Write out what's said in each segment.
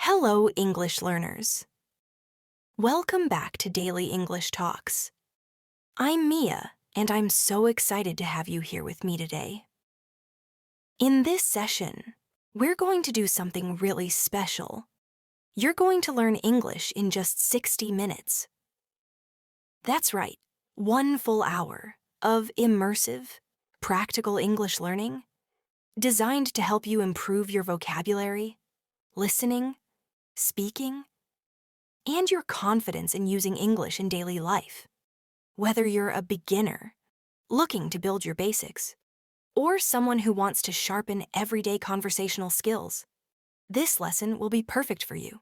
Hello, English learners. Welcome back to Daily English Talks. I'm Mia, and I'm so excited to have you here with me today. In this session, we're going to do something really special. You're going to learn English in just 60 minutes. That's right, 1 full hour of immersive, practical English learning designed to help you improve your vocabulary, listening, speaking, and your confidence in using English in daily life. Whether you're a beginner, looking to build your basics, or someone who wants to sharpen everyday conversational skills, this lesson will be perfect for you.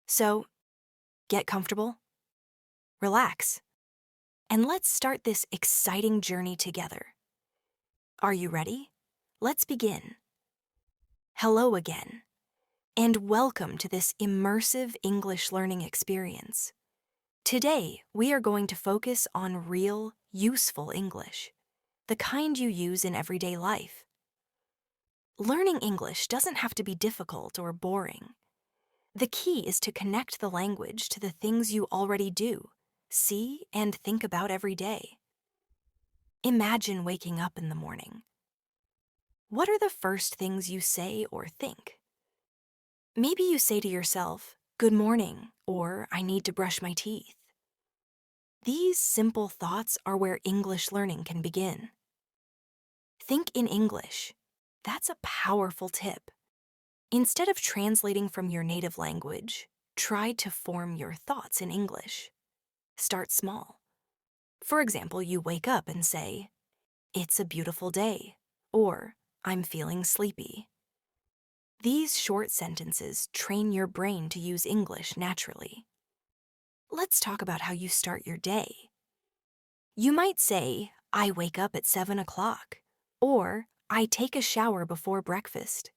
So, get comfortable, relax, and let's start this exciting journey together. Are you ready? Let's begin. Hello again, and welcome to this immersive English learning experience. Today, we are going to focus on real, useful English, the kind you use in everyday life. Learning English doesn't have to be difficult or boring. The key is to connect the language to the things you already do, see, and think about every day. Imagine waking up in the morning. What are the first things you say or think? Maybe you say to yourself, "Good morning," or "I need to brush my teeth." These simple thoughts are where English learning can begin. Think in English. That's a powerful tip. Instead of translating from your native language, try to form your thoughts in English. Start small. For example, you wake up and say, "It's a beautiful day," or "I'm feeling sleepy." These short sentences train your brain to use English naturally. Let's talk about how you start your day. You might say, "I wake up at 7 o'clock," or "I take a shower before breakfast."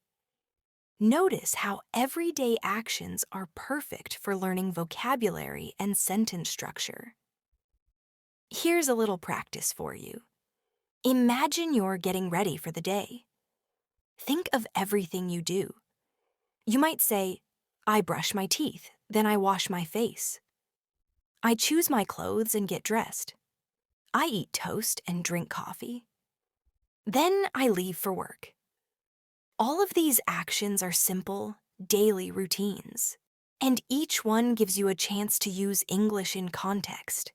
Notice how everyday actions are perfect for learning vocabulary and sentence structure. Here's a little practice for you. Imagine you're getting ready for the day. Think of everything you do. You might say, "I brush my teeth, then I wash my face. I choose my clothes and get dressed. I eat toast and drink coffee. Then I leave for work." All of these actions are simple, daily routines, and each one gives you a chance to use English in context.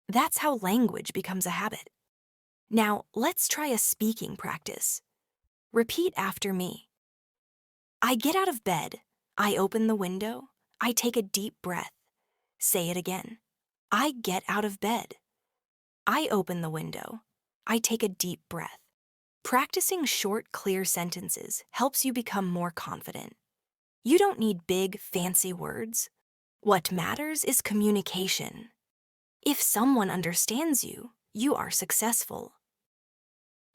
That's how language becomes a habit. Now, let's try a speaking practice. Repeat after me. I get out of bed, I open the window, I take a deep breath. Say it again. I get out of bed. I open the window, I take a deep breath. Practicing short, clear sentences helps you become more confident. You don't need big, fancy words. What matters is communication. If someone understands you, you are successful.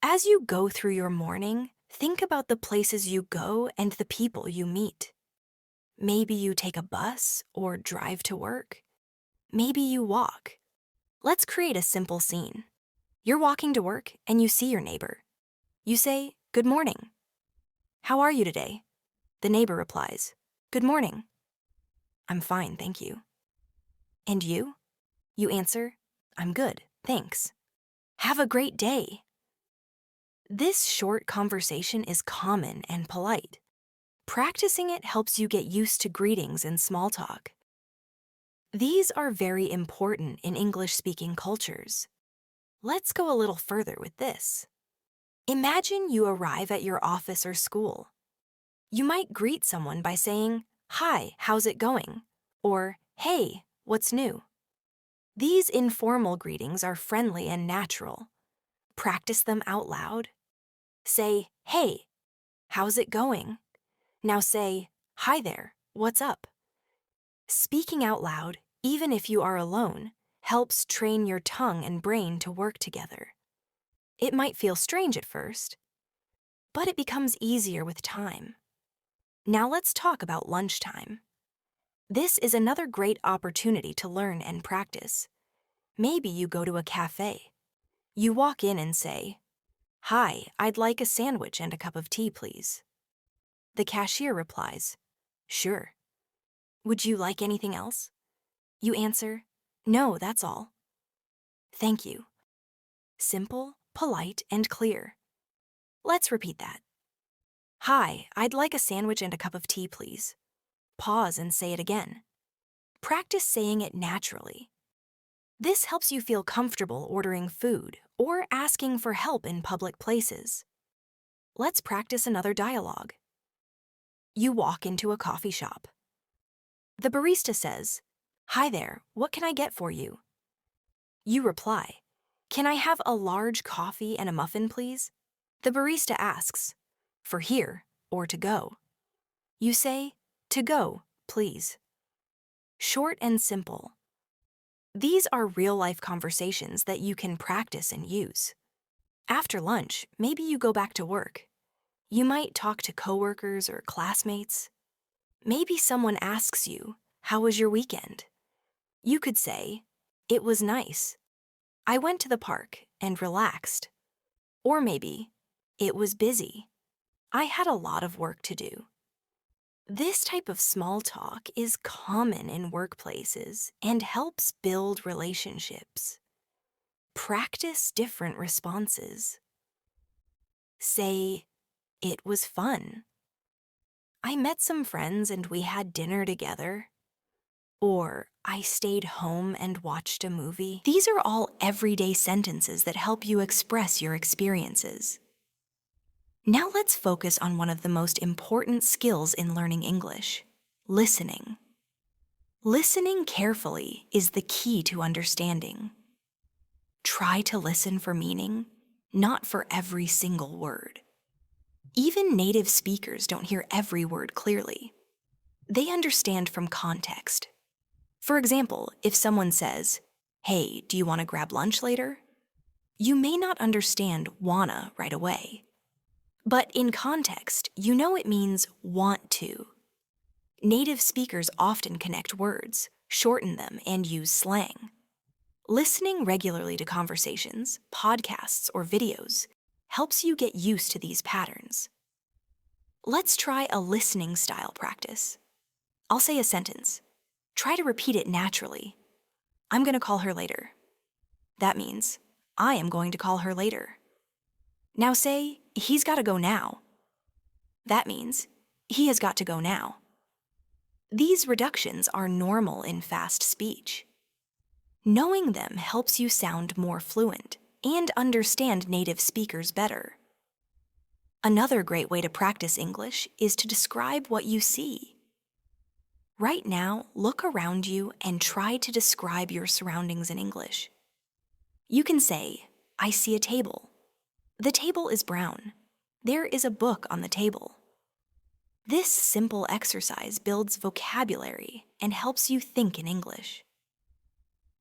As you go through your morning, think about the places you go and the people you meet. Maybe you take a bus or drive to work. Maybe you walk. Let's create a simple scene. You're walking to work and you see your neighbor. You say, "Good morning." "How are you today?" The neighbor replies, "Good morning." "I'm fine, thank you." "And you?" You answer, "I'm good, thanks." "Have a great day." This short conversation is common and polite. Practicing it helps you get used to greetings and small talk. These are very important in English-speaking cultures. Let's go a little further with this. Imagine you arrive at your office or school. You might greet someone by saying, "Hi, how's it going?" or "Hey, what's new?" These informal greetings are friendly and natural. Practice them out loud. Say, "Hey, how's it going?" Now say, "Hi there, what's up?" Speaking out loud, even if you are alone, helps train your tongue and brain to work together. It might feel strange at first, but it becomes easier with time. Now let's talk about lunchtime. This is another great opportunity to learn and practice. Maybe you go to a cafe. You walk in and say, "Hi, I'd like a sandwich and a cup of tea, please." The cashier replies, "Sure, Would you like anything else? You answer, no, that's all. Thank you. Simple, polite, and clear. Let's repeat that. Hi, I'd like a sandwich and a cup of tea, please. Pause and say it again. Practice saying it naturally. This helps you feel comfortable ordering food or asking for help in public places. Let's practice another dialogue. You walk into a coffee shop. The barista says, "Hi there, what can I get for you?" You reply, "Can I have a large coffee and a muffin, please?" The barista asks, "For here or to go?" You say, "To go, please." Short and simple. These are real-life conversations that you can practice and use. After lunch, maybe you go back to work. You might talk to coworkers or classmates. Maybe someone asks you, "How was your weekend?" You could say, "It was nice. I went to the park and relaxed." Or maybe, "It was busy. I had a lot of work to do." This type of small talk is common in workplaces and helps build relationships. Practice different responses. Say, "It was fun. I met some friends and we had dinner together." Or, "I stayed home and watched a movie." These are all everyday sentences that help you express your experiences. Now let's focus on one of the most important skills in learning English: listening. Listening carefully is the key to understanding. Try to listen for meaning, not for every single word. Even native speakers don't hear every word clearly. They understand from context. For example, if someone says, "Hey, do you want to grab lunch later?" You may not understand "wanna" right away. But in context, you know it means "want to." Native speakers often connect words, shorten them, and use slang. Listening regularly to conversations, podcasts, or videos helps you get used to these patterns. Let's try a listening style practice. I'll say a sentence. Try to repeat it naturally. "I'm going to call her later." That means, "I am going to call her later." Now say, "He's got to go now." That means, "He has got to go now." These reductions are normal in fast speech. Knowing them helps you sound more fluent and understand native speakers better. Another great way to practice English is to describe what you see. Right now, look around you and try to describe your surroundings in English. You can say, "I see a table. The table is brown. There is a book on the table." This simple exercise builds vocabulary and helps you think in English.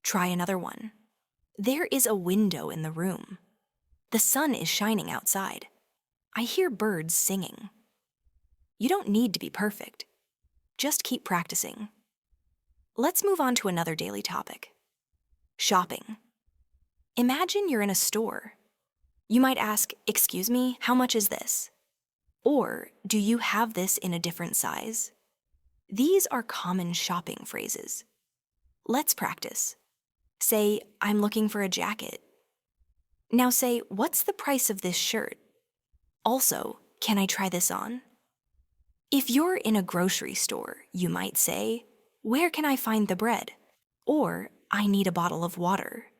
Try another one. There is a window in the room. The sun is shining outside. I hear birds singing. You don't need to be perfect. Just keep practicing. Let's move on to another daily topic: shopping. Imagine you're in a store. You might ask, "Excuse me, how much is this?" Or, "Do you have this in a different size?" These are common shopping phrases. Let's practice. Say, "I'm looking for a jacket." Now say, "What's the price of this shirt?" Also, "Can I try this on?" If you're in a grocery store, you might say, "Where can I find the bread?" Or, "I need a bottle of water."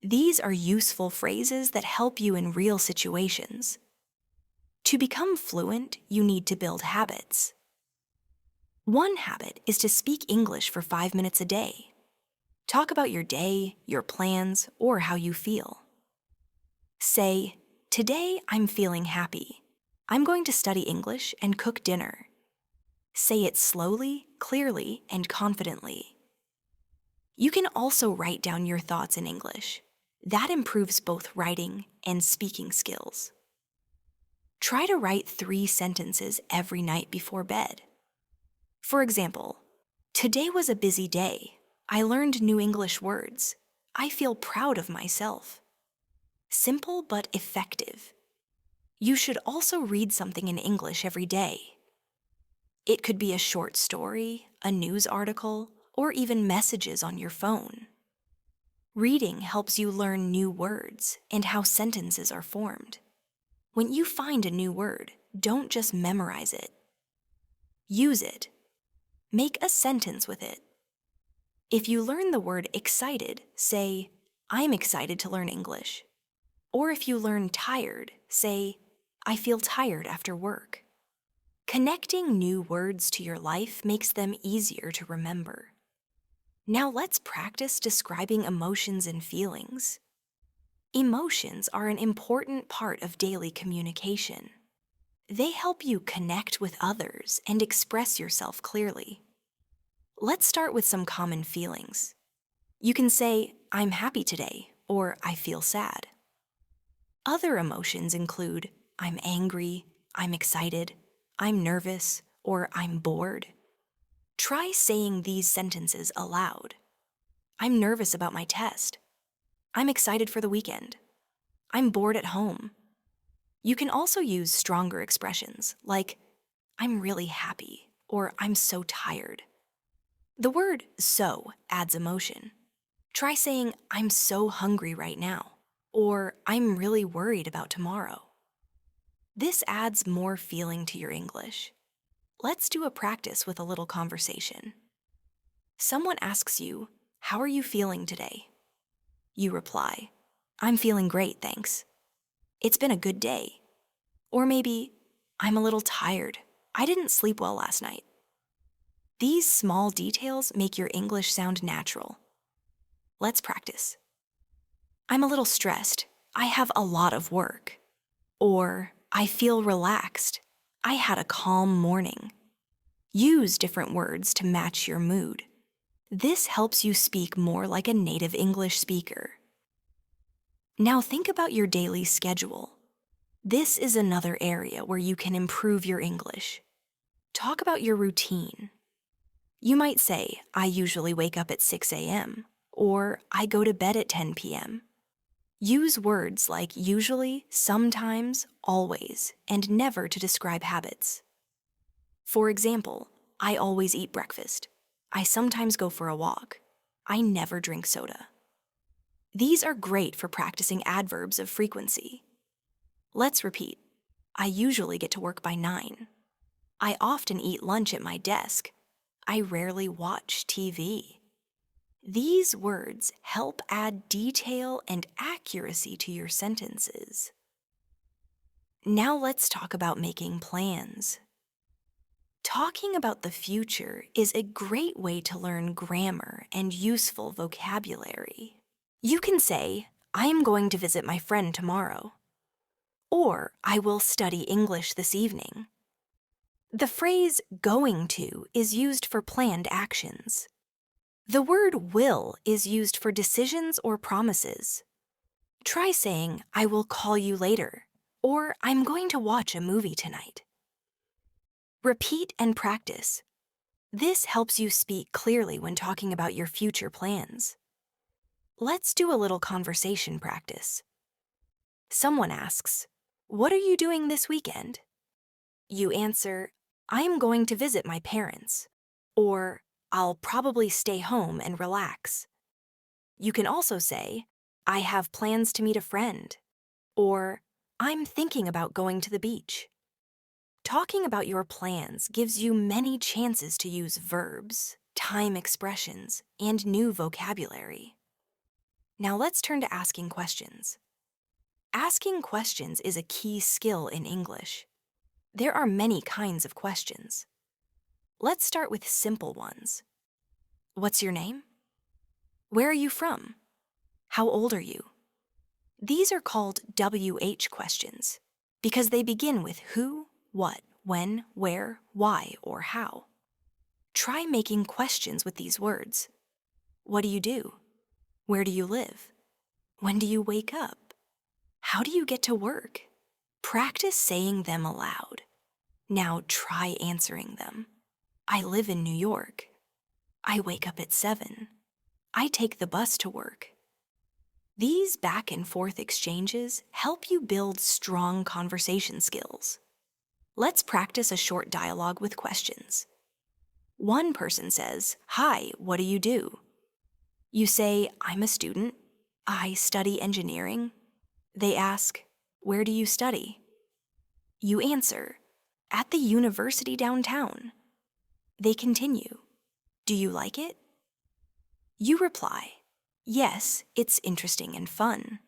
These are useful phrases that help you in real situations. To become fluent, you need to build habits. One habit is to speak English for 5 minutes a day. Talk about your day, your plans, or how you feel. Say, "Today I'm feeling happy. I'm going to study English and cook dinner." Say it slowly, clearly, and confidently. You can also write down your thoughts in English. That improves both writing and speaking skills. Try to write 3 sentences every night before bed. For example, "Today was a busy day. I learned new English words. I feel proud of myself." Simple but effective. You should also read something in English every day. It could be a short story, a news article, or even messages on your phone. Reading helps you learn new words and how sentences are formed. When you find a new word, don't just memorize it. Use it. Make a sentence with it. If you learn the word excited, say, I'm excited to learn English. Or if you learn tired, say, I feel tired after work. Connecting new words to your life makes them easier to remember. Now let's practice describing emotions and feelings. Emotions are an important part of daily communication. They help you connect with others and express yourself clearly. Let's start with some common feelings. You can say, I'm happy today, or I feel sad. Other emotions include, I'm angry, I'm excited, I'm nervous, or I'm bored. Try saying these sentences aloud. I'm nervous about my test. I'm excited for the weekend. I'm bored at home. You can also use stronger expressions like, I'm really happy, or I'm so tired. The word so adds emotion. Try saying, I'm so hungry right now, or I'm really worried about tomorrow. This adds more feeling to your English. Let's do a practice with a little conversation. Someone asks you, how are you feeling today? You reply, I'm feeling great, thanks. It's been a good day. Or maybe, I'm a little tired. I didn't sleep well last night. These small details make your English sound natural. Let's practice. I'm a little stressed. I have a lot of work. Or, I feel relaxed. I had a calm morning. Use different words to match your mood. This helps you speak more like a native English speaker. Now think about your daily schedule. This is another area where you can improve your English. Talk about your routine. You might say, I usually wake up at 6 a.m., or I go to bed at 10 p.m. Use words like usually, sometimes, always, and never to describe habits. For example, I always eat breakfast. I sometimes go for a walk. I never drink soda. These are great for practicing adverbs of frequency. Let's repeat. I usually get to work by 9. I often eat lunch at my desk. I rarely watch TV. These words help add detail and accuracy to your sentences. Now let's talk about making plans. Talking about the future is a great way to learn grammar and useful vocabulary. You can say, I am going to visit my friend tomorrow. Or, I will study English this evening. The phrase going to is used for planned actions. The word will is used for decisions or promises. Try saying, I will call you later, or I'm going to watch a movie tonight. Repeat and practice. This helps you speak clearly when talking about your future plans. Let's do a little conversation practice. Someone asks, what are you doing this weekend? You answer, I am going to visit my parents, or I'll probably stay home and relax. You can also say, I have plans to meet a friend, or I'm thinking about going to the beach. Talking about your plans gives you many chances to use verbs, time expressions, and new vocabulary. Now let's turn to asking questions. Asking questions is a key skill in English. There are many kinds of questions. Let's start with simple ones. What's your name? Where are you from? How old are you? These are called WH questions because they begin with who, what, when, where, why, or how. Try making questions with these words. What do you do? Where do you live? When do you wake up? How do you get to work? Practice saying them aloud. Now try answering them. I live in New York. I wake up at 7. I take the bus to work. These back and forth exchanges help you build strong conversation skills. Let's practice a short dialogue with questions. One person says, "Hi, what do you do?" You say, "I'm a student. I study engineering." They ask, "Where do you study?" You answer, "At the university downtown." They continue, "Do you like it?" You reply, "Yes, it's interesting and fun."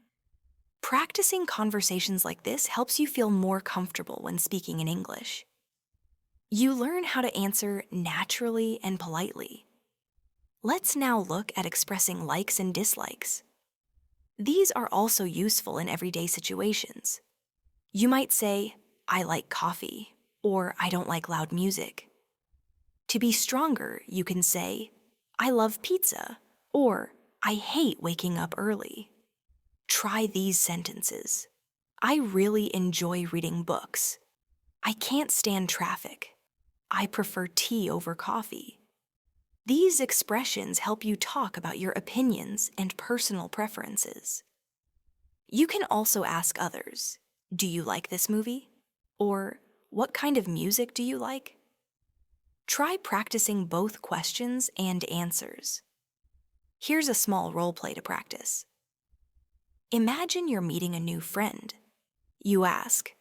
Practicing conversations like this helps you feel more comfortable when speaking in English. You learn how to answer naturally and politely. Let's now look at expressing likes and dislikes. These are also useful in everyday situations. You might say, "I like coffee," or "I don't like loud music." To be stronger, you can say, "I love pizza," or "I hate waking up early." Try these sentences. "I really enjoy reading books." "I can't stand traffic." "I prefer tea over coffee." These expressions help you talk about your opinions and personal preferences. You can also ask others, "Do you like this movie?" Or "What kind of music do you like?" Try practicing both questions and answers. Here's a small role play to practice. Imagine you're meeting a new friend. You ask,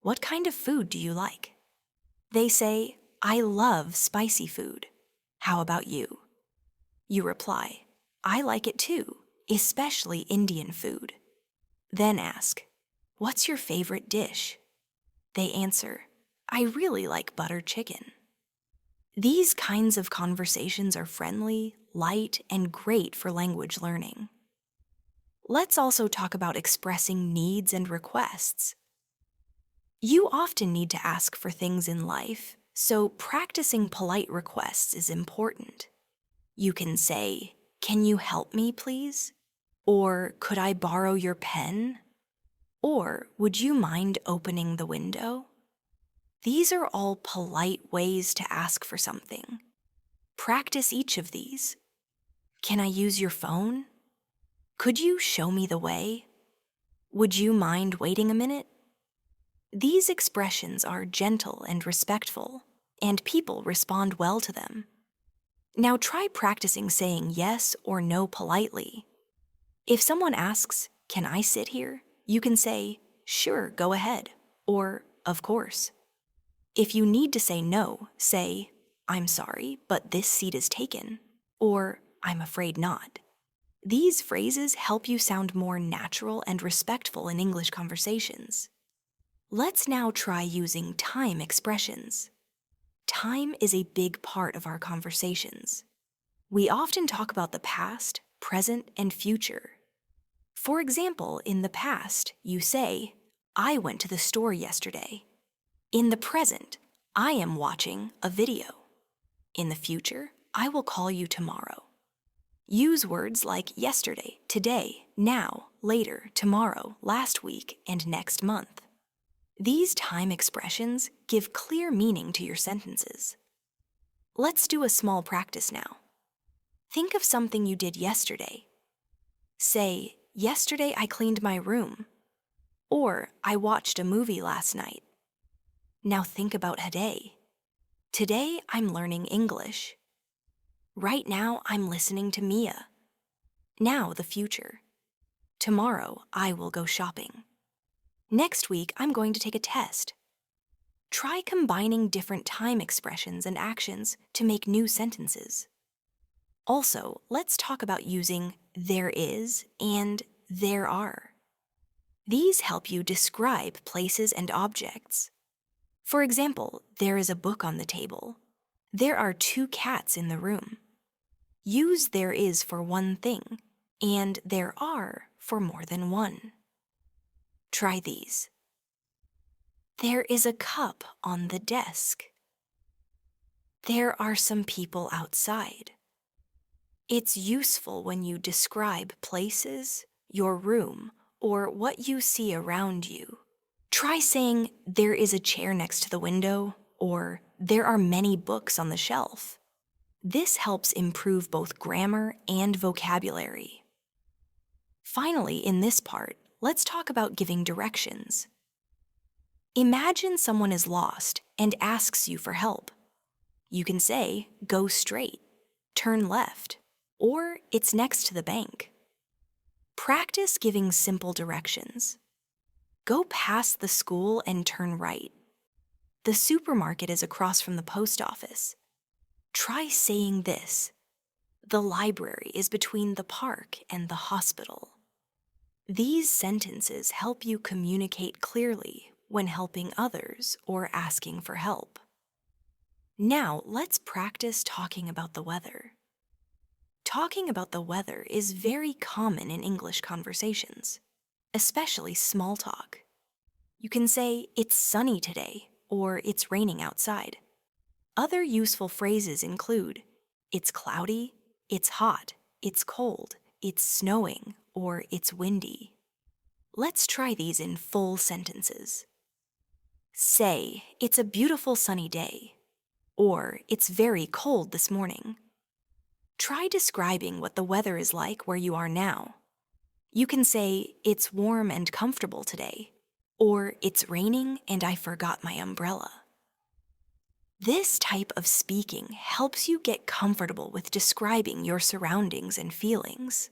"What kind of food do you like?" They say, "I love spicy food. How about you?" You reply, "I like it too, especially Indian food." Then ask, "What's your favorite dish?" They answer, "I really like butter chicken." These kinds of conversations are friendly, light, and great for language learning. Let's also talk about expressing needs and requests. You often need to ask for things in life, so practicing polite requests is important. You can say, "Can you help me, please?" Or "Could I borrow your pen?" Or "Would you mind opening the window?" These are all polite ways to ask for something. Practice each of these. "Can I use your phone?" "Could you show me the way?" "Would you mind waiting a minute?" These expressions are gentle and respectful, and people respond well to them. Now try practicing saying yes or no politely. If someone asks, "Can I sit here?" you can say, "Sure, go ahead," or "Of course." If you need to say no, say, "I'm sorry, but this seat is taken," or "I'm afraid not." These phrases help you sound more natural and respectful in English conversations. Let's now try using time expressions. Time is a big part of our conversations. We often talk about the past, present, and future. For example, in the past, you say, "I went to the store yesterday." In the present, "I am watching a video." In the future, "I will call you tomorrow." Use words like yesterday, today, now, later, tomorrow, last week, and next month. These time expressions give clear meaning to your sentences. Let's do a small practice now. Think of something you did yesterday. Say, "Yesterday I cleaned my room," or "I watched a movie last night." Now think about today. Today I'm learning English. Right now I'm listening to Mia. Now the future. Tomorrow I will go shopping. Next week I'm going to take a test. Try combining different time expressions and actions to make new sentences. Also, let's talk about using "there is" and "there are." These help you describe places and objects. For example, there is a book on the table. There are 2 cats in the room. Use "there is" for one thing, and "there are" for more than one. Try these. There is a cup on the desk. There are some people outside. It's useful when you describe places, your room, or what you see around you. Try saying, "There is a chair next to the window," or "There are many books on the shelf." This helps improve both grammar and vocabulary. Finally, in this part, let's talk about giving directions. Imagine someone is lost and asks you for help. You can say, go straight, turn left, or it's next to the bank. Practice giving simple directions. Go past the school and turn right. The supermarket is across from the post office. Try saying this. The library is between the park and the hospital. These sentences help you communicate clearly when helping others or asking for help. Now, let's practice talking about the weather. Talking about the weather is very common in English conversations, especially small talk. You can say, it's sunny today, or it's raining outside. Other useful phrases include, it's cloudy, it's hot, it's cold, it's snowing, or it's windy. Let's try these in full sentences. Say, it's a beautiful sunny day, or it's very cold this morning. Try describing what the weather is like where you are now. You can say, it's warm and comfortable today, or it's raining and I forgot my umbrella. This type of speaking helps you get comfortable with describing your surroundings and feelings.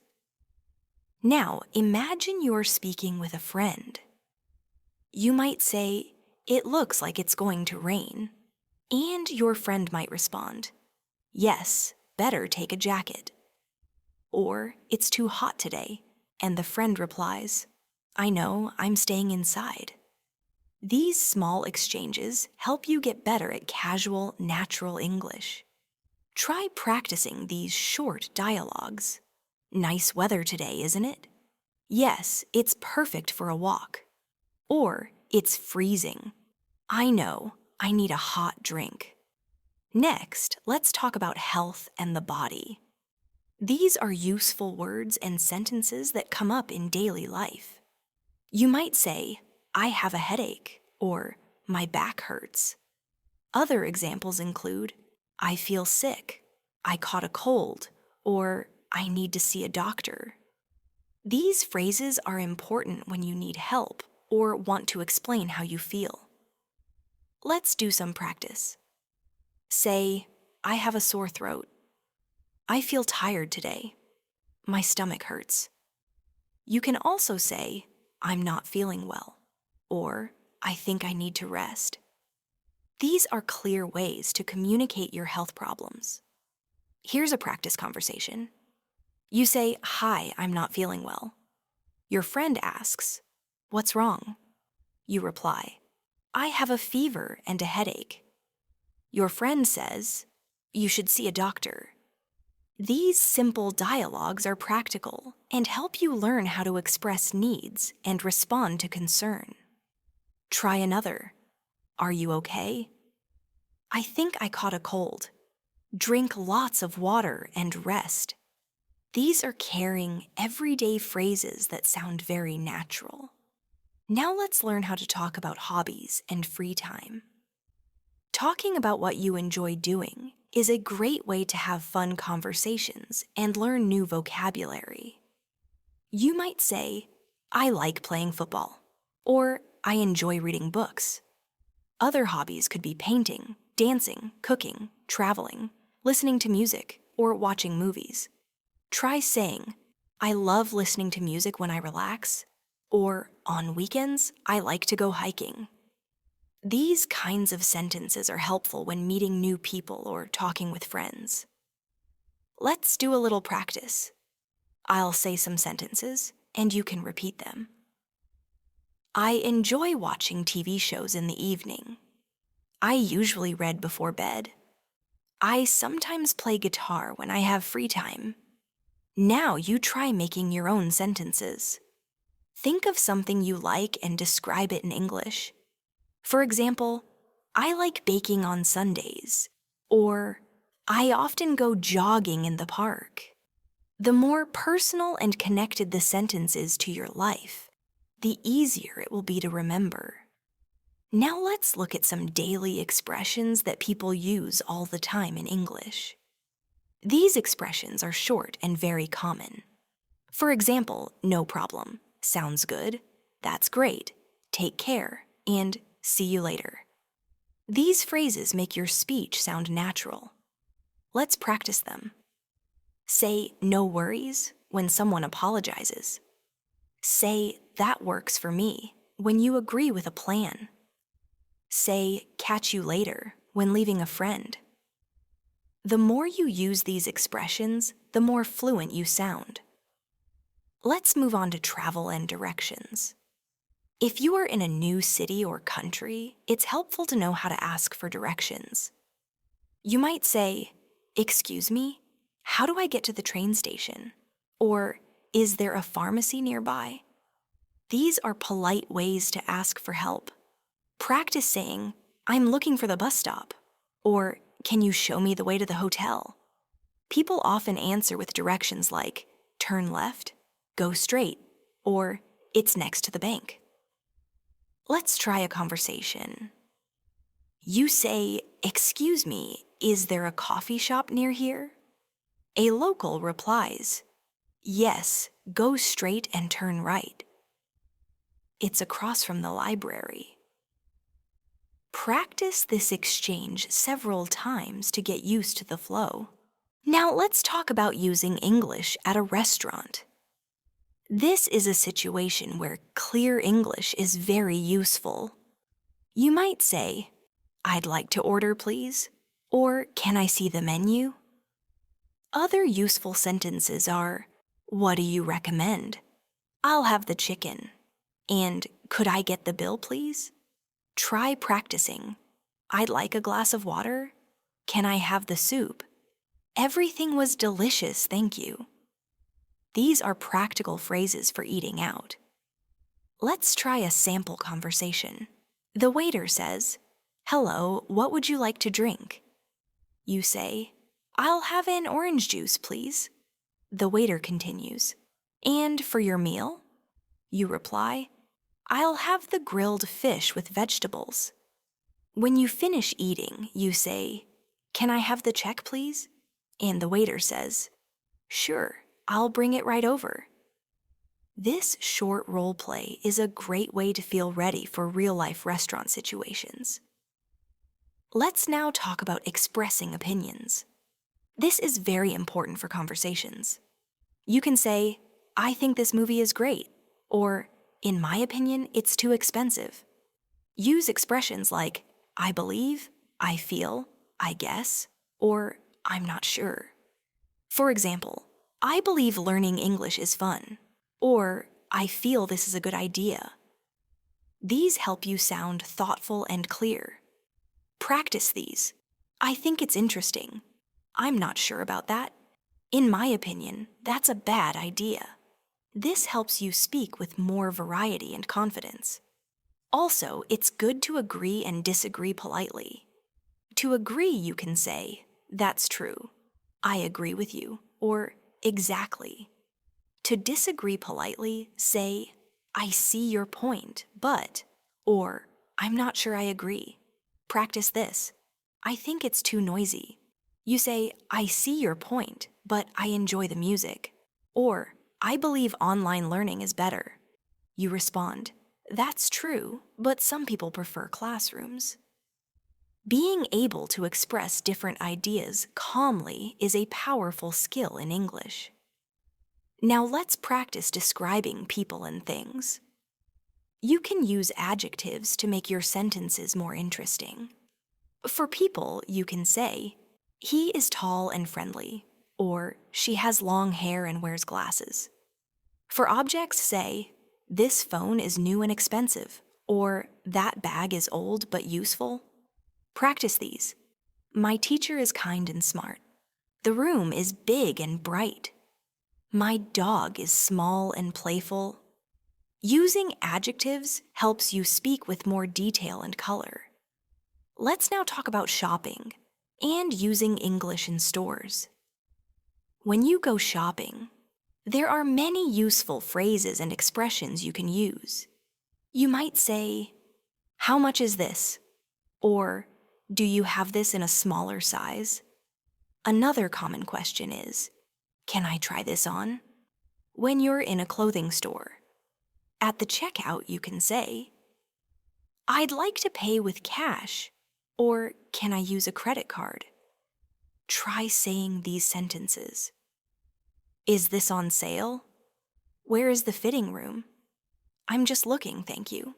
Now, imagine you're speaking with a friend. You might say, it looks like it's going to rain, and your friend might respond, yes, better take a jacket. Or, it's too hot today, and the friend replies, I know, I'm staying inside. These small exchanges help you get better at casual, natural English. Try practicing these short dialogues. Nice weather today, isn't it? Yes, it's perfect for a walk. Or, it's freezing. I know, I need a hot drink. Next, let's talk about health and the body. These are useful words and sentences that come up in daily life. You might say, I have a headache, or my back hurts. Other examples include, I feel sick, I caught a cold, or I need to see a doctor. These phrases are important when you need help or want to explain how you feel. Let's do some practice. Say, I have a sore throat. I feel tired today. My stomach hurts. You can also say, I'm not feeling well, or I think I need to rest. These are clear ways to communicate your health problems. Here's a practice conversation. You say, hi, I'm not feeling well. Your friend asks, what's wrong? You reply, I have a fever and a headache. Your friend says, you should see a doctor. These simple dialogues are practical and help you learn how to express needs and respond to concern. Try another. Are you okay? I think I caught a cold. Drink lots of water and rest. These are caring, everyday phrases that sound very natural. Now let's learn how to talk about hobbies and free time. Talking about what you enjoy doing is a great way to have fun conversations and learn new vocabulary. You might say, I like playing football, or I enjoy reading books. Other hobbies could be painting, dancing, cooking, traveling, listening to music, or watching movies. Try saying, I love listening to music when I relax, or on weekends, I like to go hiking. These kinds of sentences are helpful when meeting new people or talking with friends. Let's do a little practice. I'll say some sentences, and you can repeat them. I enjoy watching TV shows in the evening. I usually read before bed. I sometimes play guitar when I have free time. Now you try making your own sentences. Think of something you like and describe it in English. For example, I like baking on Sundays, or I often go jogging in the park. The more personal and connected the sentence is to your life, the easier it will be to remember. Now let's look at some daily expressions that people use all the time in English. These expressions are short and very common. For example, no problem, sounds good, that's great, take care, and see you later. These phrases make your speech sound natural. Let's practice them. Say "no worries" when someone apologizes. Say "that works for me" when you agree with a plan. Say "catch you later" when leaving a friend. The more you use these expressions, the more fluent you sound. Let's move on to travel and directions. If you are in a new city or country, it's helpful to know how to ask for directions. You might say, "Excuse me, how do I get to the train station?" Or, "Is there a pharmacy nearby?" These are polite ways to ask for help. Practice saying, "I'm looking for the bus stop," or "Can you show me the way to the hotel?" People often answer with directions like, "Turn left," "Go straight," or "It's next to the bank." Let's try a conversation. You say, "Excuse me, is there a coffee shop near here?" A local replies, "Yes, go straight and turn right. It's across from the library." Practice this exchange several times to get used to the flow. Now let's talk about using English at a restaurant. This is a situation where clear English is very useful. You might say, "I'd like to order, please," or "Can I see the menu?" Other useful sentences are, "What do you recommend?" "I'll have the chicken." And "Could I get the bill, please?" Try practicing. "I'd like a glass of water." "Can I have the soup?" "Everything was delicious, thank you." These are practical phrases for eating out. Let's try a sample conversation. The waiter says, "Hello, what would you like to drink?" You say, "I'll have an orange juice, please." The waiter continues, "And for your meal?" You reply, "I'll have the grilled fish with vegetables." When you finish eating, you say, "Can I have the check, please?" And the waiter says, "Sure, I'll bring it right over." This short role play is a great way to feel ready for real-life restaurant situations. Let's now talk about expressing opinions. This is very important for conversations. You can say, "I think this movie is great," or "In my opinion, it's too expensive." Use expressions like, "I believe," "I feel," "I guess," or "I'm not sure." For example, "I believe learning English is fun," or "I feel this is a good idea." These help you sound thoughtful and clear. Practice these. "I think it's interesting." "I'm not sure about that." "In my opinion, that's a bad idea." This helps you speak with more variety and confidence. Also, it's good to agree and disagree politely. To agree, you can say, "That's true," "I agree with you," or "Exactly." To disagree politely, say, "I see your point, but," or "I'm not sure I agree." Practice this. "I think it's too noisy." You say, "I see your point, but I enjoy the music." Or, "I believe online learning is better." You respond, "That's true, but some people prefer classrooms." Being able to express different ideas calmly is a powerful skill in English. Now let's practice describing people and things. You can use adjectives to make your sentences more interesting. For people, you can say, "He is tall and friendly," or "She has long hair and wears glasses." For objects, say, "This phone is new and expensive," or "That bag is old but useful." Practice these. "My teacher is kind and smart." "The room is big and bright." "My dog is small and playful." Using adjectives helps you speak with more detail and color. Let's now talk about shopping and using English in stores. When you go shopping, there are many useful phrases and expressions you can use. You might say, "How much is this?" Or, "Do you have this in a smaller size?" Another common question is, "Can I try this on?" When you're in a clothing store. At the checkout, you can say, "I'd like to pay with cash," Or can I use a credit card? Try saying these sentences. Is this on sale? Where is the fitting room? I'm just looking, thank you.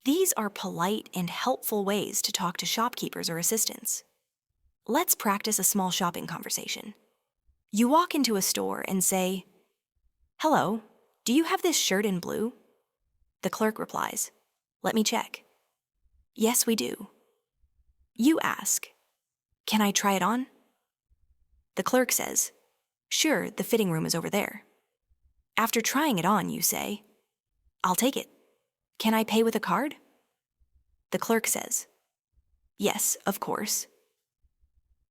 These are polite and helpful ways to talk to shopkeepers or assistants. Let's practice a small shopping conversation. You walk into a store and say, "Hello, do you have this shirt in blue?" The clerk replies, "Let me check." "Yes, we do." You ask, "Can I try it on?" The clerk says, "Sure, the fitting room is over there." After trying it on, you say, "I'll take it. Can I pay with a card?" The clerk says, "Yes, of course."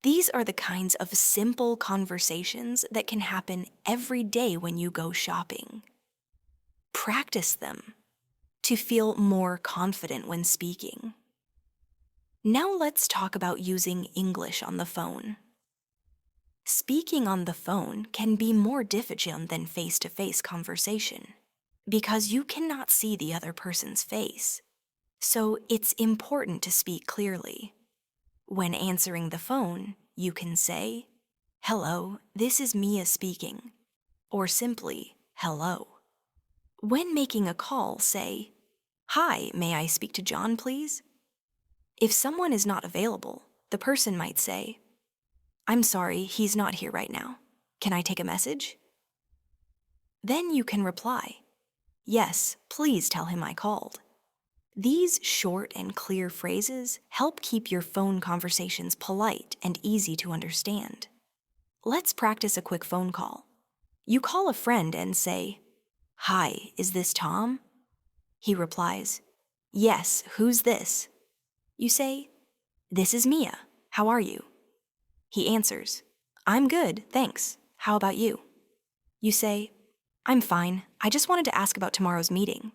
These are the kinds of simple conversations that can happen every day when you go shopping. Practice them to feel more confident when speaking. Now let's talk about using English on the phone. Speaking on the phone can be more difficult than face-to-face conversation because you cannot see the other person's face. So it's important to speak clearly. When answering the phone, you can say, "Hello, this is Mia speaking," or simply, "Hello." When making a call, say, "Hi, may I speak to John, please?" If someone is not available, the person might say, "I'm sorry, he's not here right now. Can I take a message?" Then you can reply, "Yes, please tell him I called." These short and clear phrases help keep your phone conversations polite and easy to understand. Let's practice a quick phone call. You call a friend and say, "Hi, is this Tom?" He replies, "Yes, who's this?" You say, "This is Mia. How are you?" He answers, "I'm good, thanks. How about you?" You say, "I'm fine. I just wanted to ask about tomorrow's meeting."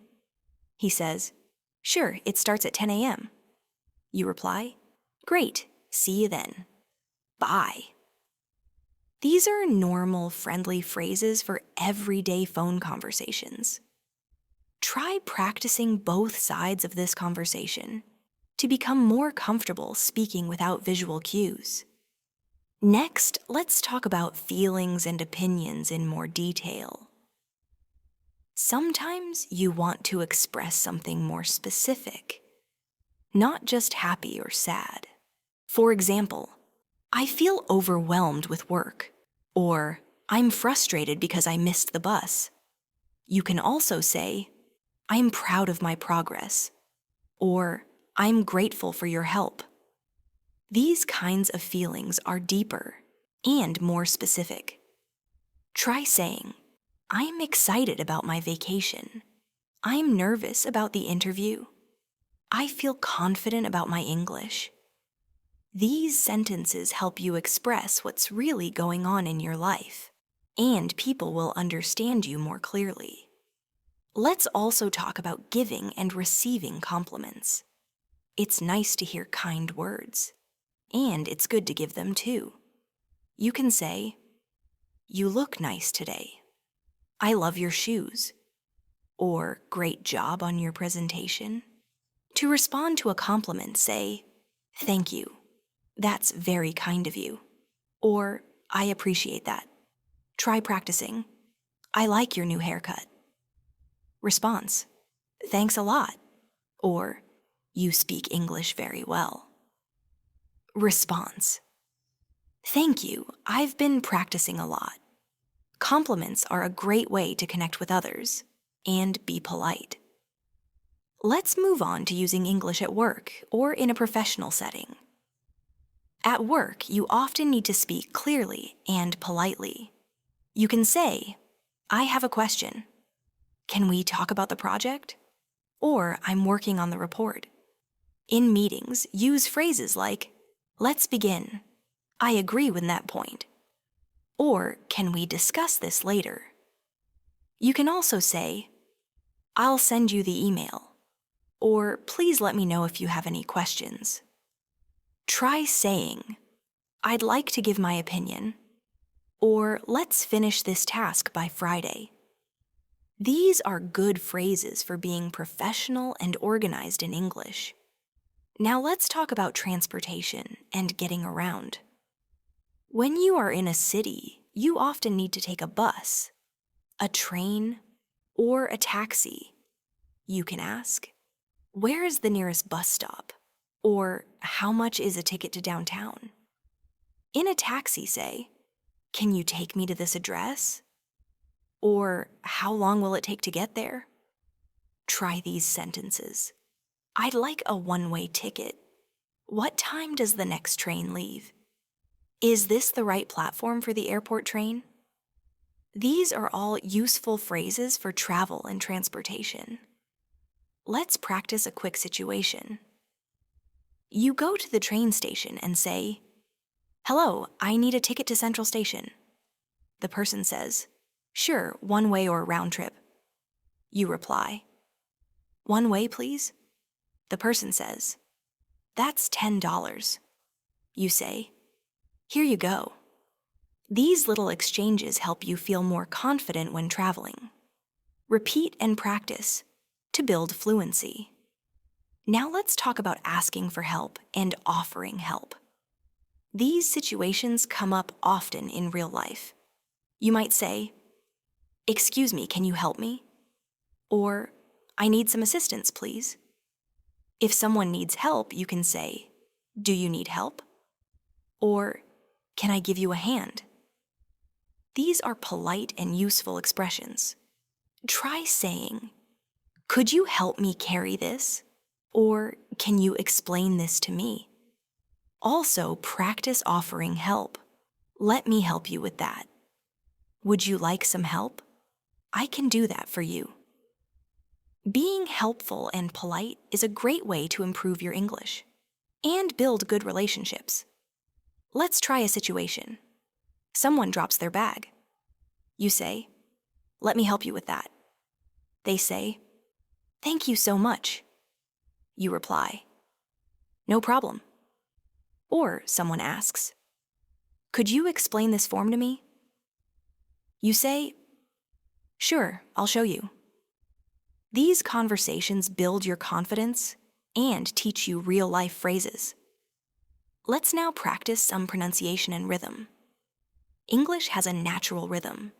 He says, "Sure, it starts at 10 a.m. You reply, "Great, see you then. Bye." These are normal, friendly phrases for everyday phone conversations. Try practicing both sides of this conversation to become more comfortable speaking without visual cues. Next, let's talk about feelings and opinions in more detail. Sometimes you want to express something more specific, not just happy or sad. For example, "I feel overwhelmed with work," or "I'm frustrated because I missed the bus." You can also say, "I'm proud of my progress," or "I'm grateful for your help." These kinds of feelings are deeper and more specific. Try saying, "I'm excited about my vacation. I'm nervous about the interview. I feel confident about my English." These sentences help you express what's really going on in your life, and people will understand you more clearly. Let's also talk about giving and receiving compliments. It's nice to hear kind words, and it's good to give them too. You can say, "You look nice today," "I love your shoes," or "Great job on your presentation." To respond to a compliment, say, "Thank you. That's very kind of you," or "I appreciate that. Try practicing. I like your new haircut." Response, "Thanks a lot," or "You speak English very well." Response, "Thank you. I've been practicing a lot." Compliments are a great way to connect with others and be polite. Let's move on to using English at work or in a professional setting. At work, you often need to speak clearly and politely. You can say, "I have a question. Can we talk about the project?" Or "I'm working on the report." In meetings, use phrases like, "Let's begin. I agree with that point." Or, "Can we discuss this later?" You can also say, "I'll send you the email," or "Please let me know if you have any questions." Try saying, "I'd like to give my opinion," or "Let's finish this task by Friday." These are good phrases for being professional and organized in English. Now let's talk about transportation and getting around. When you are in a city, you often need to take a bus, a train, or a taxi. You can ask, "Where is the nearest bus stop?" Or, "How much is a ticket to downtown?" In a taxi, say, "Can you take me to this address?" Or, "How long will it take to get there?" Try these sentences. "I'd like a one-way ticket. What time does the next train leave? Is this the right platform for the airport train?" These are all useful phrases for travel and transportation. Let's practice a quick situation. You go to the train station and say, "Hello, I need a ticket to Central Station." The person says, "Sure, one way or round trip." You reply, "One way, please." The person says, "That's $10. You say, "Here you go." These little exchanges help you feel more confident when traveling. Repeat and practice to build fluency. Now let's talk about asking for help and offering help. These situations come up often in real life. You might say, "Excuse me, can you help me?" Or, "I need some assistance, please." If someone needs help, you can say, "Do you need help?" Or, "Can I give you a hand?" These are polite and useful expressions. Try saying, "Could you help me carry this?" Or, "Can you explain this to me?" Also, practice offering help. "Let me help you with that." "Would you like some help?" "I can do that for you." Being helpful and polite is a great way to improve your English and build good relationships. Let's try a situation. Someone drops their bag. You say, "Let me help you with that." They say, "Thank you so much." You reply, "No problem." Or someone asks, "Could you explain this form to me?" You say, "Sure, I'll show you." These conversations build your confidence and teach you real-life phrases. Let's now practice some pronunciation and rhythm. English has a natural rhythm,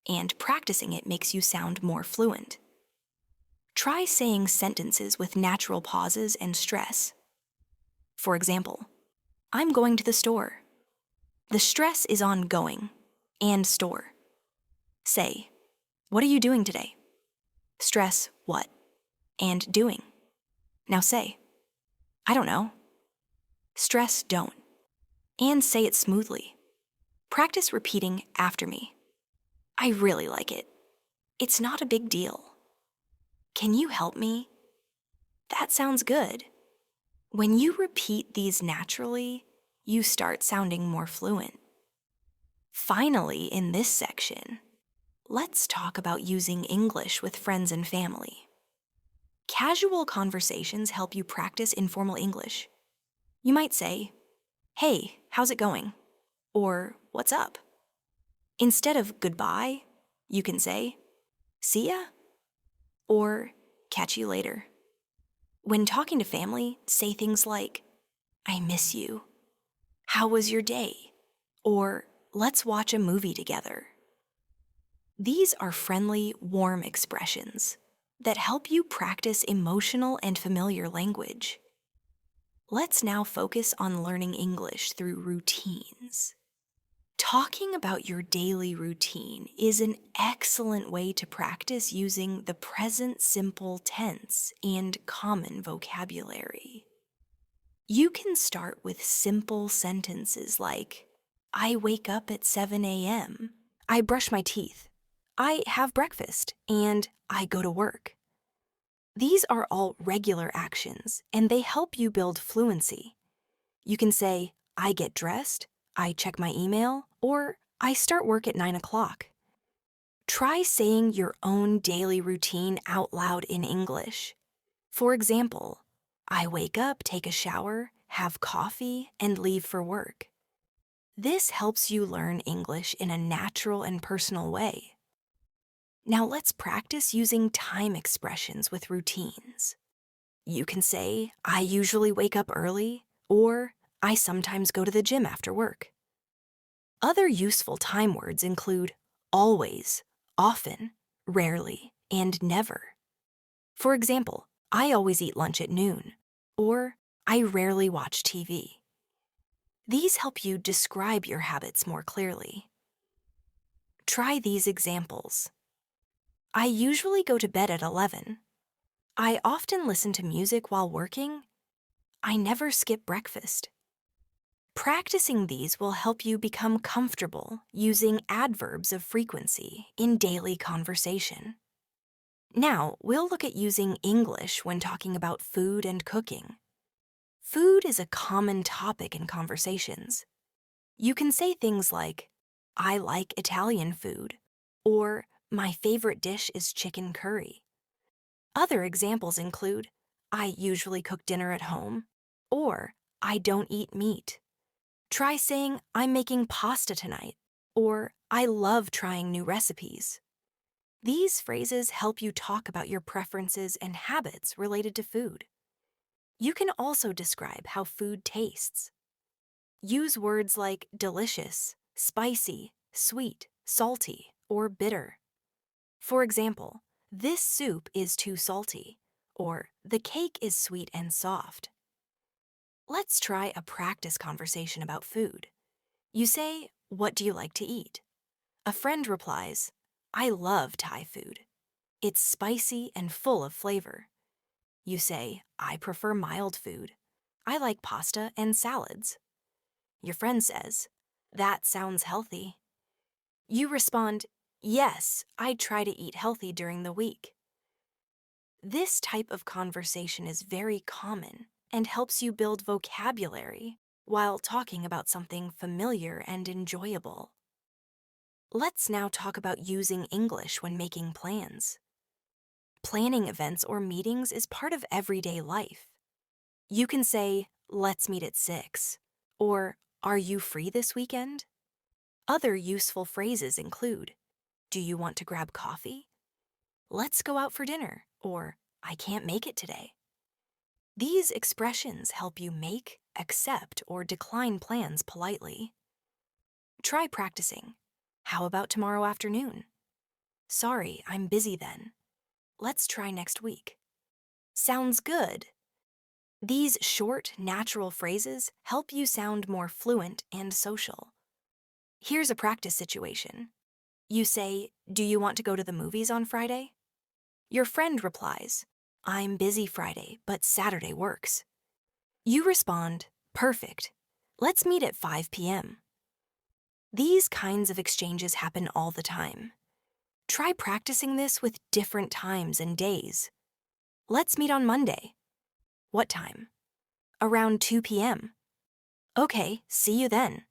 and practicing it makes you sound more fluent. Try saying sentences with natural pauses and stress. For example, "I'm going to the store." The stress is on going and store. Say, "What are you doing today?" Stress what and doing. Now say, "I don't know." Stress don't. And say it smoothly. Practice repeating after me. "I really like it." "It's not a big deal." "Can you help me?" "That sounds good." When you repeat these naturally, you start sounding more fluent. Finally, in this section, let's talk about using English with friends and family. Casual conversations help you practice informal English. You might say, "Hey, how's it going?" Or, "What's up?" Instead of "goodbye," you can say, "See ya?" Or, "Catch you later." When talking to family, say things like, "I miss you." "How was your day?" Or, "Let's watch a movie together." These are friendly, warm expressions that help you practice emotional and familiar language. Let's now focus on learning English through routines. Talking about your daily routine is an excellent way to practice using the present simple tense and common vocabulary. You can start with simple sentences like, "I wake up at 7 a.m., I brush my teeth, I have breakfast, and I go to work." These are all regular actions, and they help you build fluency. You can say, "I get dressed," "I check my email," or "I start work at 9 o'clock." Try saying your own daily routine out loud in English. For example, "I wake up, take a shower, have coffee, and leave for work." This helps you learn English in a natural and personal way. Now let's practice using time expressions with routines. You can say, I usually wake up early, or I sometimes go to the gym after work. Other useful time words include always, often, rarely, and never. For example, I always eat lunch at noon, or I rarely watch TV. These help you describe your habits more clearly. Try these examples. I usually go to bed at 11. I often listen to music while working. I never skip breakfast. Practicing these will help you become comfortable using adverbs of frequency in daily conversation. Now, we'll look at using English when talking about food and cooking. Food is a common topic in conversations. You can say things like, I like Italian food, or my favorite dish is chicken curry. Other examples include, I usually cook dinner at home, or I don't eat meat. Try saying, I'm making pasta tonight, or I love trying new recipes. These phrases help you talk about your preferences and habits related to food. You can also describe how food tastes. Use words like delicious, spicy, sweet, salty, or bitter. For example, this soup is too salty, or the cake is sweet and soft. Let's try a practice conversation about food. You say, what do you like to eat? A friend replies, I love Thai food. It's spicy and full of flavor. You say, I prefer mild food. I like pasta and salads. Your friend says, that sounds healthy. You respond, yes, I try to eat healthy during the week. This type of conversation is very common and helps you build vocabulary while talking about something familiar and enjoyable. Let's now talk about using English when making plans. Planning events or meetings is part of everyday life. You can say, let's meet at 6, or are you free this weekend? Other useful phrases include, do you want to grab coffee? Let's go out for dinner, or I can't make it today. These expressions help you make, accept, or decline plans politely. Try practicing. How about tomorrow afternoon? Sorry, I'm busy then. Let's try next week. Sounds good. These short, natural phrases help you sound more fluent and social. Here's a practice situation. You say, do you want to go to the movies on Friday? Your friend replies, I'm busy Friday, but Saturday works. You respond, perfect. Let's meet at 5 p.m. These kinds of exchanges happen all the time. Try practicing this with different times and days. Let's meet on Monday. What time? Around 2 p.m. Okay, see you then.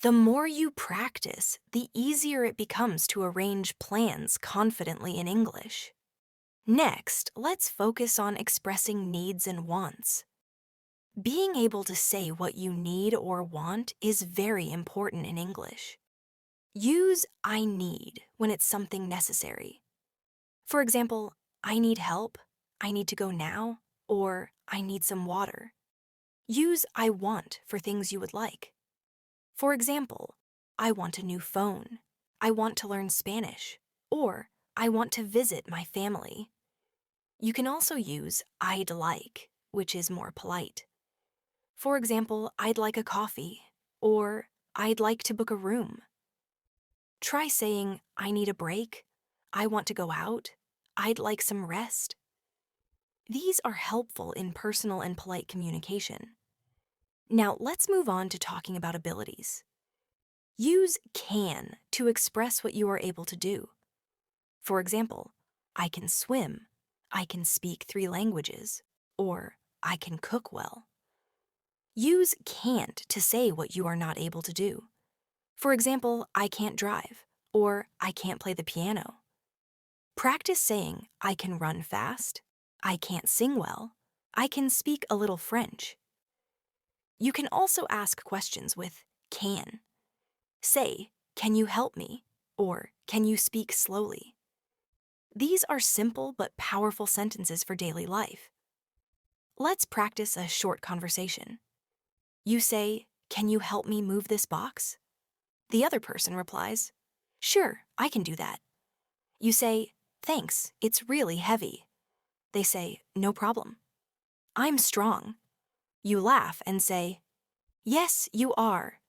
The more you practice, the easier it becomes to arrange plans confidently in English. Next, let's focus on expressing needs and wants. Being able to say what you need or want is very important in English. Use I need when it's something necessary. For example, I need help, I need to go now, or I need some water. Use I want for things you would like. For example, I want a new phone, I want to learn Spanish, or I want to visit my family. You can also use I'd like, which is more polite. For example, I'd like a coffee, or I'd like to book a room. Try saying, I need a break, I want to go out, I'd like some rest. These are helpful in personal and polite communication. Now let's move on to talking about abilities. Use can to express what you are able to do. For example, I can swim, I can speak 3 languages, or I can cook well. Use can't to say what you are not able to do. For example, I can't drive, or I can't play the piano. Practice saying, I can run fast, I can't sing well, I can speak a little French. You can also ask questions with can. Say, can you help me? Or can you speak slowly? These are simple but powerful sentences for daily life. Let's practice a short conversation. You say, "Can you help me move this box?" The other person replies, "Sure, I can do that." You say, "Thanks, it's really heavy." They say, "No problem." "I'm strong." You laugh and say, "Yes, you are."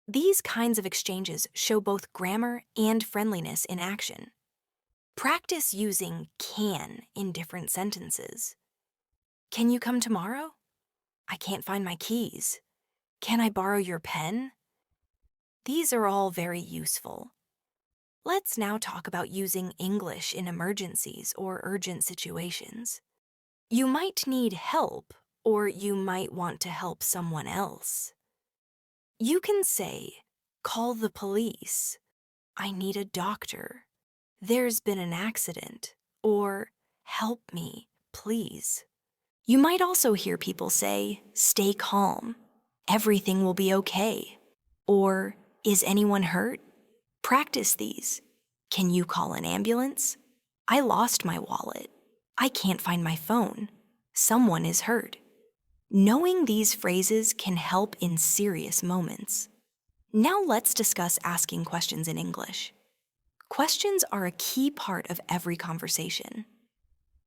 These kinds of exchanges show both grammar and friendliness in action. Practice using can in different sentences. Can you come tomorrow? I can't find my keys. Can I borrow your pen? These are all very useful. Let's now talk about using English in emergencies or urgent situations. You might need help, or you might want to help someone else. You can say, "Call the police," "I need a doctor," "There's been an accident," or "Help me, please." You might also hear people say, "Stay calm," "Everything will be okay," or "Is anyone hurt?" Practice these. Can you call an ambulance? I lost my wallet. I can't find my phone. Someone is hurt. Knowing these phrases can help in serious moments. Now let's discuss asking questions in English. Questions are a key part of every conversation.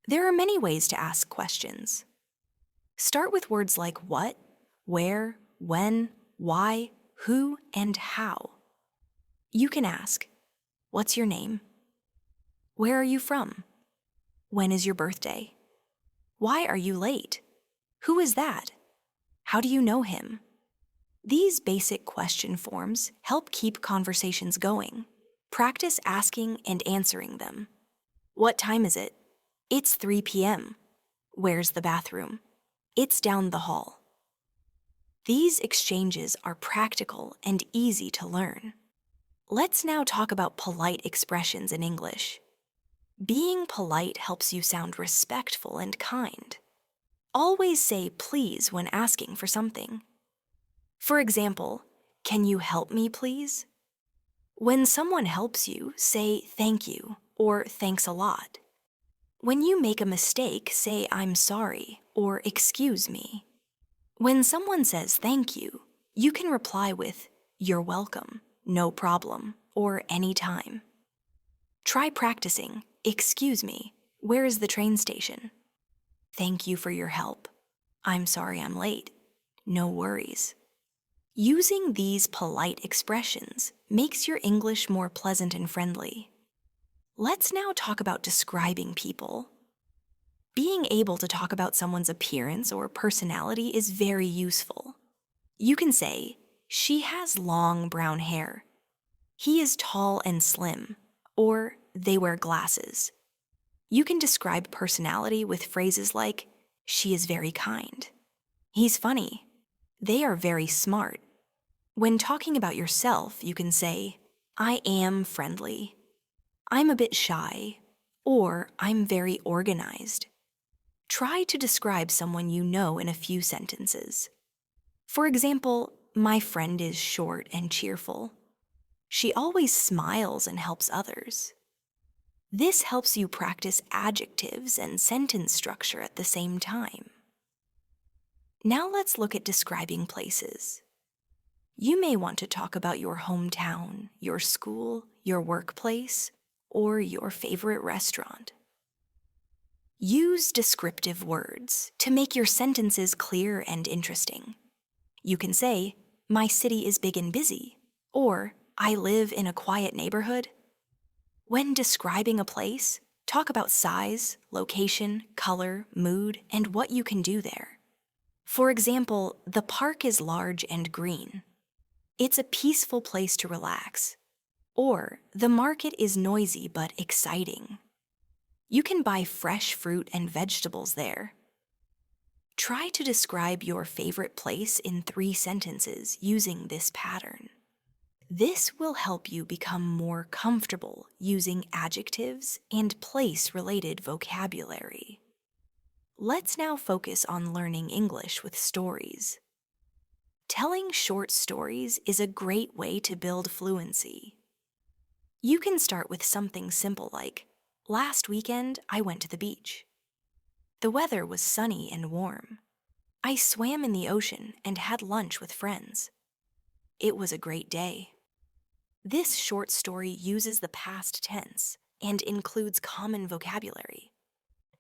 There are many ways to ask questions. Start with words like what, where, when, why, who, and how. You can ask, "What's your name?" "Where are you from?" "When is your birthday?" "Why are you late?" "Who is that?" "How do you know him?" These basic question forms help keep conversations going. Practice asking and answering them. What time is it? It's 3 p.m. Where's the bathroom? It's down the hall. These exchanges are practical and easy to learn. Let's now talk about polite expressions in English. Being polite helps you sound respectful and kind. Always say please when asking for something. For example, "Can you help me, please?" When someone helps you, say thank you or thanks a lot. When you make a mistake, say "I'm sorry" or "excuse me." When someone says thank you, you can reply with "You're welcome," "No problem," or "Anytime." Try practicing, "Excuse me, where is the train station?" "Thank you for your help." "I'm sorry I'm late." "No worries." Using these polite expressions makes your English more pleasant and friendly. Let's now talk about describing people. Being able to talk about someone's appearance or personality is very useful. You can say, "She has long brown hair." "He is tall and slim," or "They wear glasses." You can describe personality with phrases like, "She is very kind." "He's funny." "They are very smart." When talking about yourself, you can say, "I am friendly." "I'm a bit shy," or "I'm very organized." Try to describe someone you know in a few sentences. For example, "My friend is short and cheerful." "She always smiles and helps others." This helps you practice adjectives and sentence structure at the same time. Now let's look at describing places. You may want to talk about your hometown, your school, your workplace, or your favorite restaurant. Use descriptive words to make your sentences clear and interesting. You can say, "My city is big and busy," or "I live in a quiet neighborhood." When describing a place, talk about size, location, color, mood, and what you can do there. For example, "The park is large and green." "It's a peaceful place to relax." Or, "The market is noisy but exciting." You can buy fresh fruit and vegetables there. Try to describe your favorite place in 3 sentences using this pattern. This will help you become more comfortable using adjectives and place-related vocabulary. Let's now focus on learning English with stories. Telling short stories is a great way to build fluency. You can start with something simple like, "Last weekend, I went to the beach." The weather was sunny and warm. I swam in the ocean and had lunch with friends. It was a great day. This short story uses the past tense and includes common vocabulary.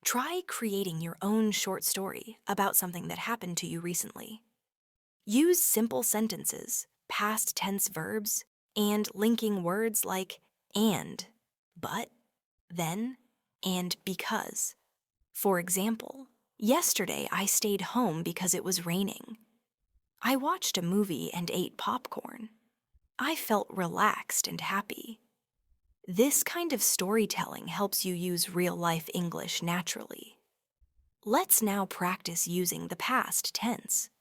Try creating your own short story about something that happened to you recently. Use simple sentences, past tense verbs, and linking words like and, but, then, and because. For example, yesterday I stayed home because it was raining. I watched a movie and ate popcorn. I felt relaxed and happy. This kind of storytelling helps you use real-life English naturally. Let's now practice using the past tense.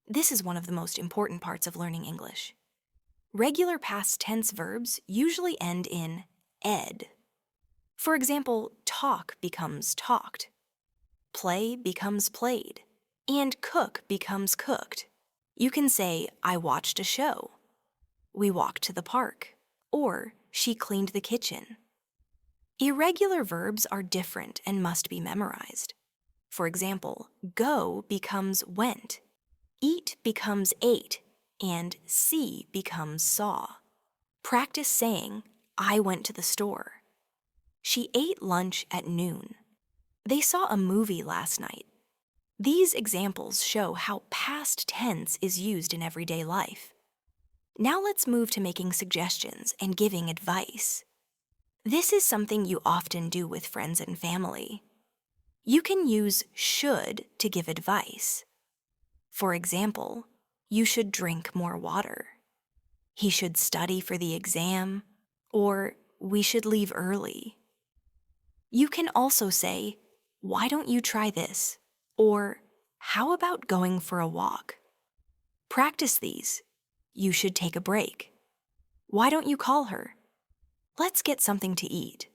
This is one of the most important parts of learning English. Regular past tense verbs usually end in ed. For example, talk becomes talked, play becomes played, and cook becomes cooked. You can say, I watched a show, we walked to the park, or she cleaned the kitchen. Irregular verbs are different and must be memorized. For example, go becomes went, eat becomes ate, and see becomes saw. Practice saying, I went to the store. She ate lunch at noon. They saw a movie last night. These examples show how past tense is used in everyday life. Now let's move to making suggestions and giving advice. This is something you often do with friends and family. You can use should to give advice. For example, you should drink more water. He should study for the exam, or we should leave early. You can also say, why don't you try this? Or how about going for a walk? Practice these. You should take a break. Why don't you call her? Let's get something to eat.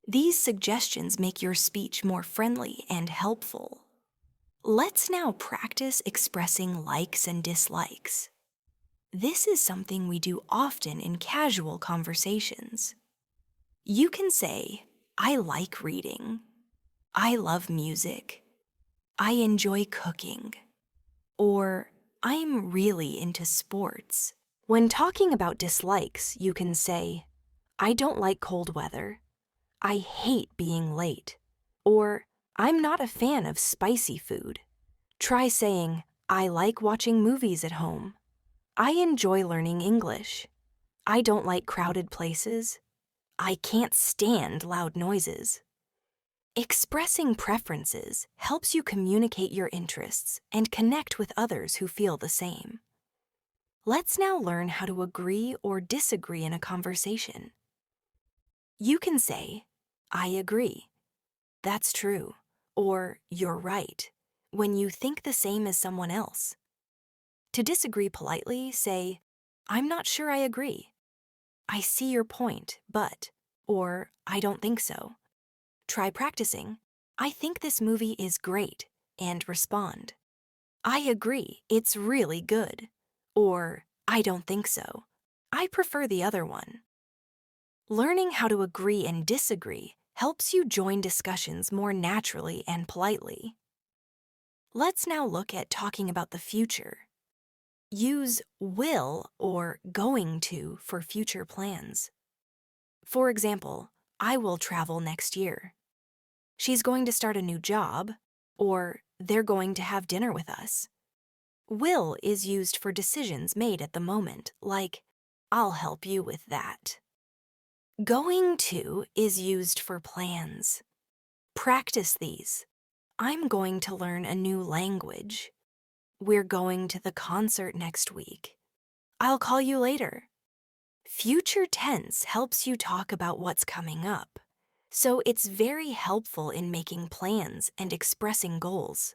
These suggestions make your speech more friendly and helpful. Let's now practice expressing likes and dislikes. This is something we do often in casual conversations. You can say, I like reading. I love music. I enjoy cooking. Or, I'm really into sports. When talking about dislikes, you can say, I don't like cold weather. I hate being late. Or, I'm not a fan of spicy food. Try saying, I like watching movies at home. I enjoy learning English. I don't like crowded places. I can't stand loud noises. Expressing preferences helps you communicate your interests and connect with others who feel the same. Let's now learn how to agree or disagree in a conversation. You can say, I agree. That's true. Or you're right, when you think the same as someone else. To disagree politely, say, I'm not sure I agree. I see your point, but, or I don't think so. Try practicing, I think this movie is great, and respond, I agree, it's really good. Or, I don't think so. I prefer the other one. Learning how to agree and disagree helps you join discussions more naturally and politely. Let's now look at talking about the future. Use will or going to for future plans. For example, I will travel next year. She's going to start a new job, or they're going to have dinner with us. Will is used for decisions made at the moment, like, I'll help you with that. Going to is used for plans. Practice these. I'm going to learn a new language. We're going to the concert next week. I'll call you later. Future tense helps you talk about what's coming up, so it's very helpful in making plans and expressing goals.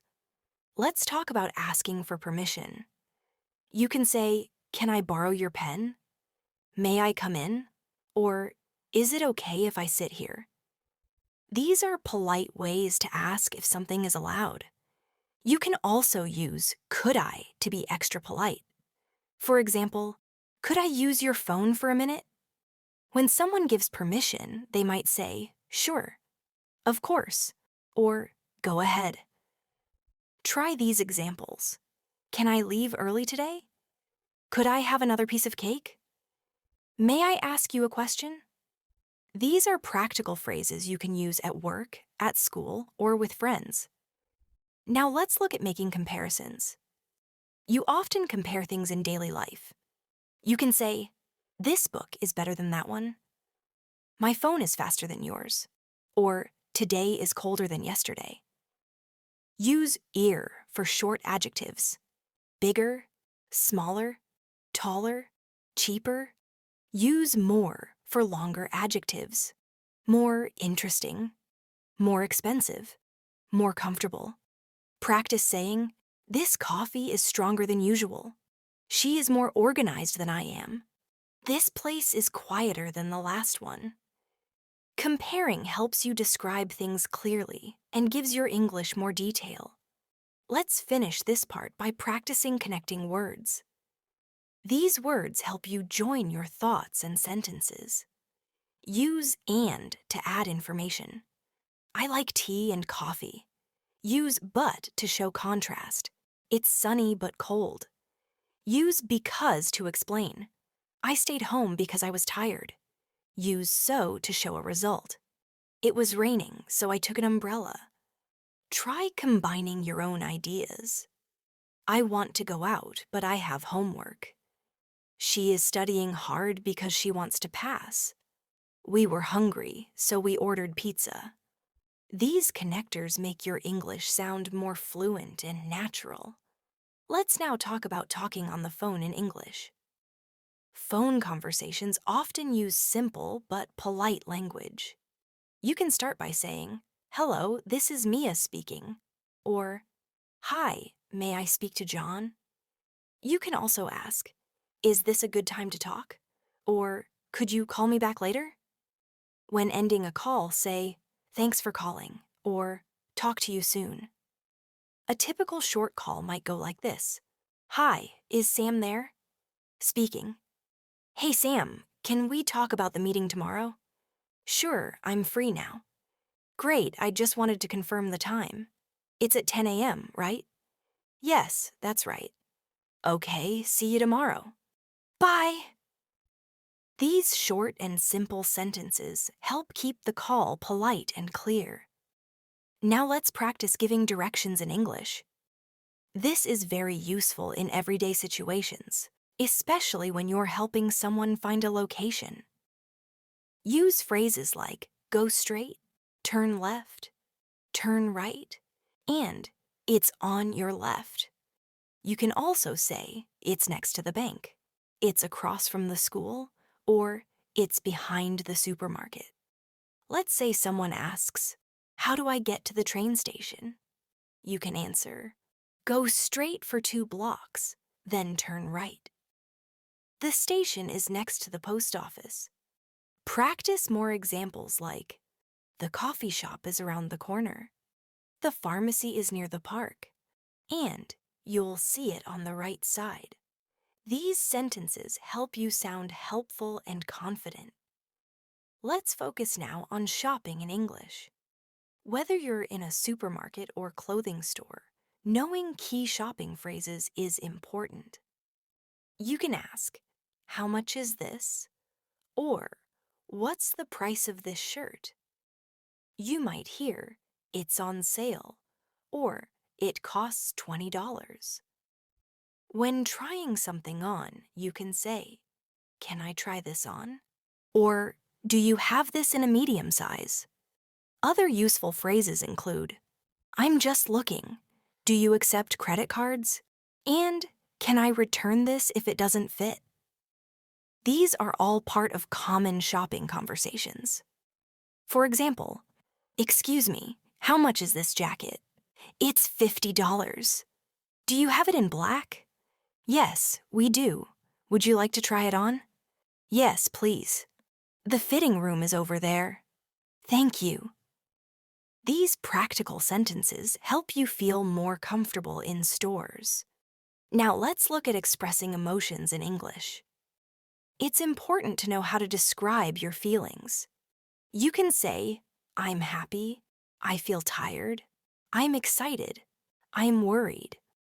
Let's talk about asking for permission. You can say, can I borrow your pen? May I come in? Or, is it okay if I sit here? These are polite ways to ask if something is allowed. You can also use could I to be extra polite. For example, could I use your phone for a minute? When someone gives permission, they might say, sure, of course, or Go ahead. Try these examples. Can I leave early today? Could I have another piece of cake? May I ask you a question? These are practical phrases you can use at work, at school, or with friends. Now let's look at making comparisons. You often compare things in daily life. You can say, this book is better than that one. My phone is faster than yours. Or, today is colder than yesterday. Use ear for short adjectives. Bigger, smaller, taller, cheaper. Use more for longer adjectives. More interesting, more expensive, more comfortable. Practice saying, this coffee is stronger than usual. She is more organized than I am. This place is quieter than the last one. Comparing helps you describe things clearly and gives your English more detail. Let's finish this part by practicing connecting words. These words help you join your thoughts and sentences. Use and to add information. I like tea and coffee. Use but to show contrast. It's sunny but cold. Use because to explain. I stayed home because I was tired. Use so to show a result. It was raining, so I took an umbrella. Try combining your own ideas. I want to go out, but I have homework. She is studying hard because she wants to pass. We were hungry, so we ordered pizza. These connectors make your English sound more fluent and natural. Let's now talk about talking on the phone in English. Phone conversations often use simple but polite language. You can start by saying, hello, this is Mia speaking, or, hi, may I speak to John? You can also ask, is this a good time to talk? Or, could you call me back later? When ending a call, say, thanks for calling, or talk to you soon. A typical short call might go like this. Hi, is Sam there? Speaking. Hey Sam, can we talk about the meeting tomorrow? Sure, I'm free now. Great, I just wanted to confirm the time. It's at 10 a.m., right? Yes, that's right. Okay, see you tomorrow. Bye! These short and simple sentences help keep the call polite and clear. Now let's practice giving directions in English. This is very useful in everyday situations, especially when you're helping someone find a location. Use phrases like go straight, turn left, turn right, and it's on your left. You can also say it's next to the bank, it's across from the school, or it's behind the supermarket. Let's say someone asks, how do I get to the train station? You can answer, go straight for 2 blocks, then turn right. The station is next to the post office. Practice more examples like, the coffee shop is around the corner. The pharmacy is near the park. And you'll see it on the right side. These sentences help you sound helpful and confident. Let's focus now on shopping in English. Whether you're in a supermarket or clothing store, knowing key shopping phrases is important. You can ask, how much is this? Or, what's the price of this shirt? You might hear, it's on sale, or it costs $20. When trying something on, you can say, can I try this on? Or, do you have this in a medium size? Other useful phrases include, I'm just looking. Do you accept credit cards? And, can I return this if it doesn't fit? These are all part of common shopping conversations. For example, excuse me, how much is this jacket? It's $50. Do you have it in black? Yes, we do. Would you like to try it on? Yes, please. The fitting room is over there. Thank you. These practical sentences help you feel more comfortable in stores. Now let's look at expressing emotions in English. It's important to know how to describe your feelings. You can say, I'm happy, I feel tired, I'm excited, I'm worried,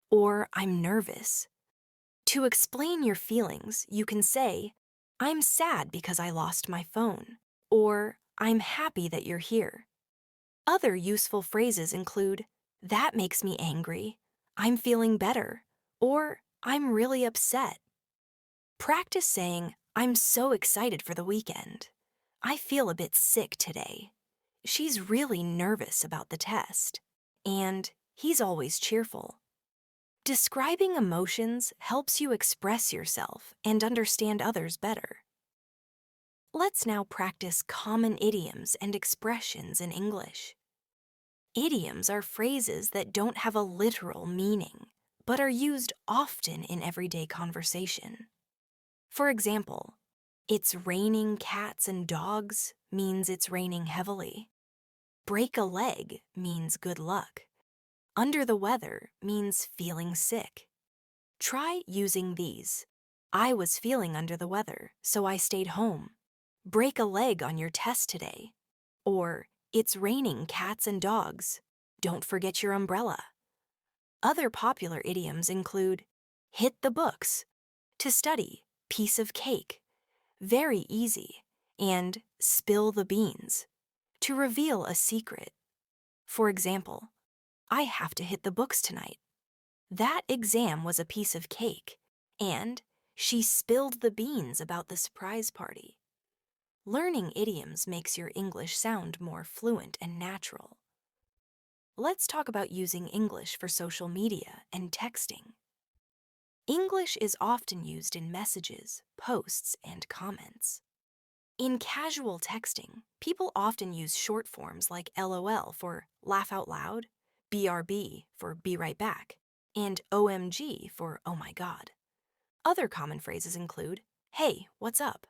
or I'm nervous. To explain your feelings, you can say, I'm sad because I lost my phone, or I'm happy that you're here. Other useful phrases include, that makes me angry, I'm feeling better, or I'm really upset. Practice saying, I'm so excited for the weekend. I feel a bit sick today. She's really nervous about the test. And he's always cheerful. Describing emotions helps you express yourself and understand others better. Let's now practice common idioms and expressions in English. Idioms are phrases that don't have a literal meaning, but are used often in everyday conversation. For example, it's raining cats and dogs means it's raining heavily. Break a leg means good luck. Under the weather means feeling sick. Try using these. I was feeling under the weather, so I stayed home. Break a leg on your test today. Or, it's raining cats and dogs. Don't forget your umbrella. Other popular idioms include hit the books, to study, piece of cake, very easy, and spill the beans, to reveal a secret. For example, I have to hit the books tonight. That exam was a piece of cake, and she spilled the beans about the surprise party. Learning idioms makes your English sound more fluent and natural. Let's talk about using English for social media and texting. English is often used in messages, posts, and comments. In casual texting, people often use short forms like LOL for laugh out loud, BRB for be right back, and OMG for oh my god. Other common phrases include, hey, what's up?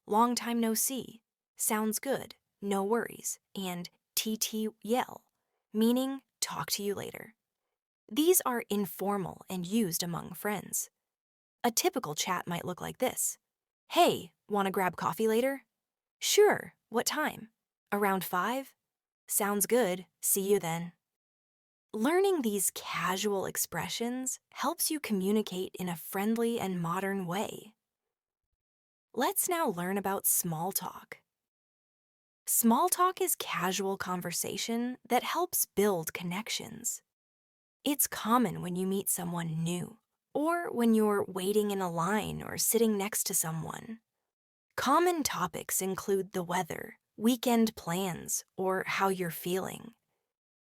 Long time no see, sounds good, no worries, and TT yell, meaning talk to you later. These are informal and used among friends. A typical chat might look like this. Hey, wanna grab coffee later? Sure, what time? Around 5? Sounds good, see you then. Learning these casual expressions helps you communicate in a friendly and modern way. Let's now learn about small talk. Small talk is casual conversation that helps build connections. It's common when you meet someone new, or when you're waiting in a line or sitting next to someone. Common topics include the weather, weekend plans, or how you're feeling.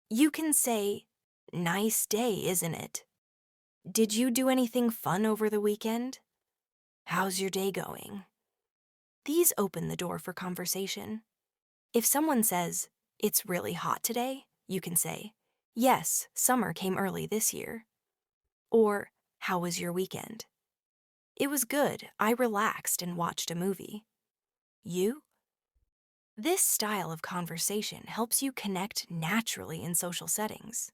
You can say, nice day, isn't it? Did you do anything fun over the weekend? How's your day going? These open the door for conversation. If someone says, it's really hot today, you can say, yes, summer came early this year. Or, how was your weekend? It was good, I relaxed and watched a movie. You? This style of conversation helps you connect naturally in social settings.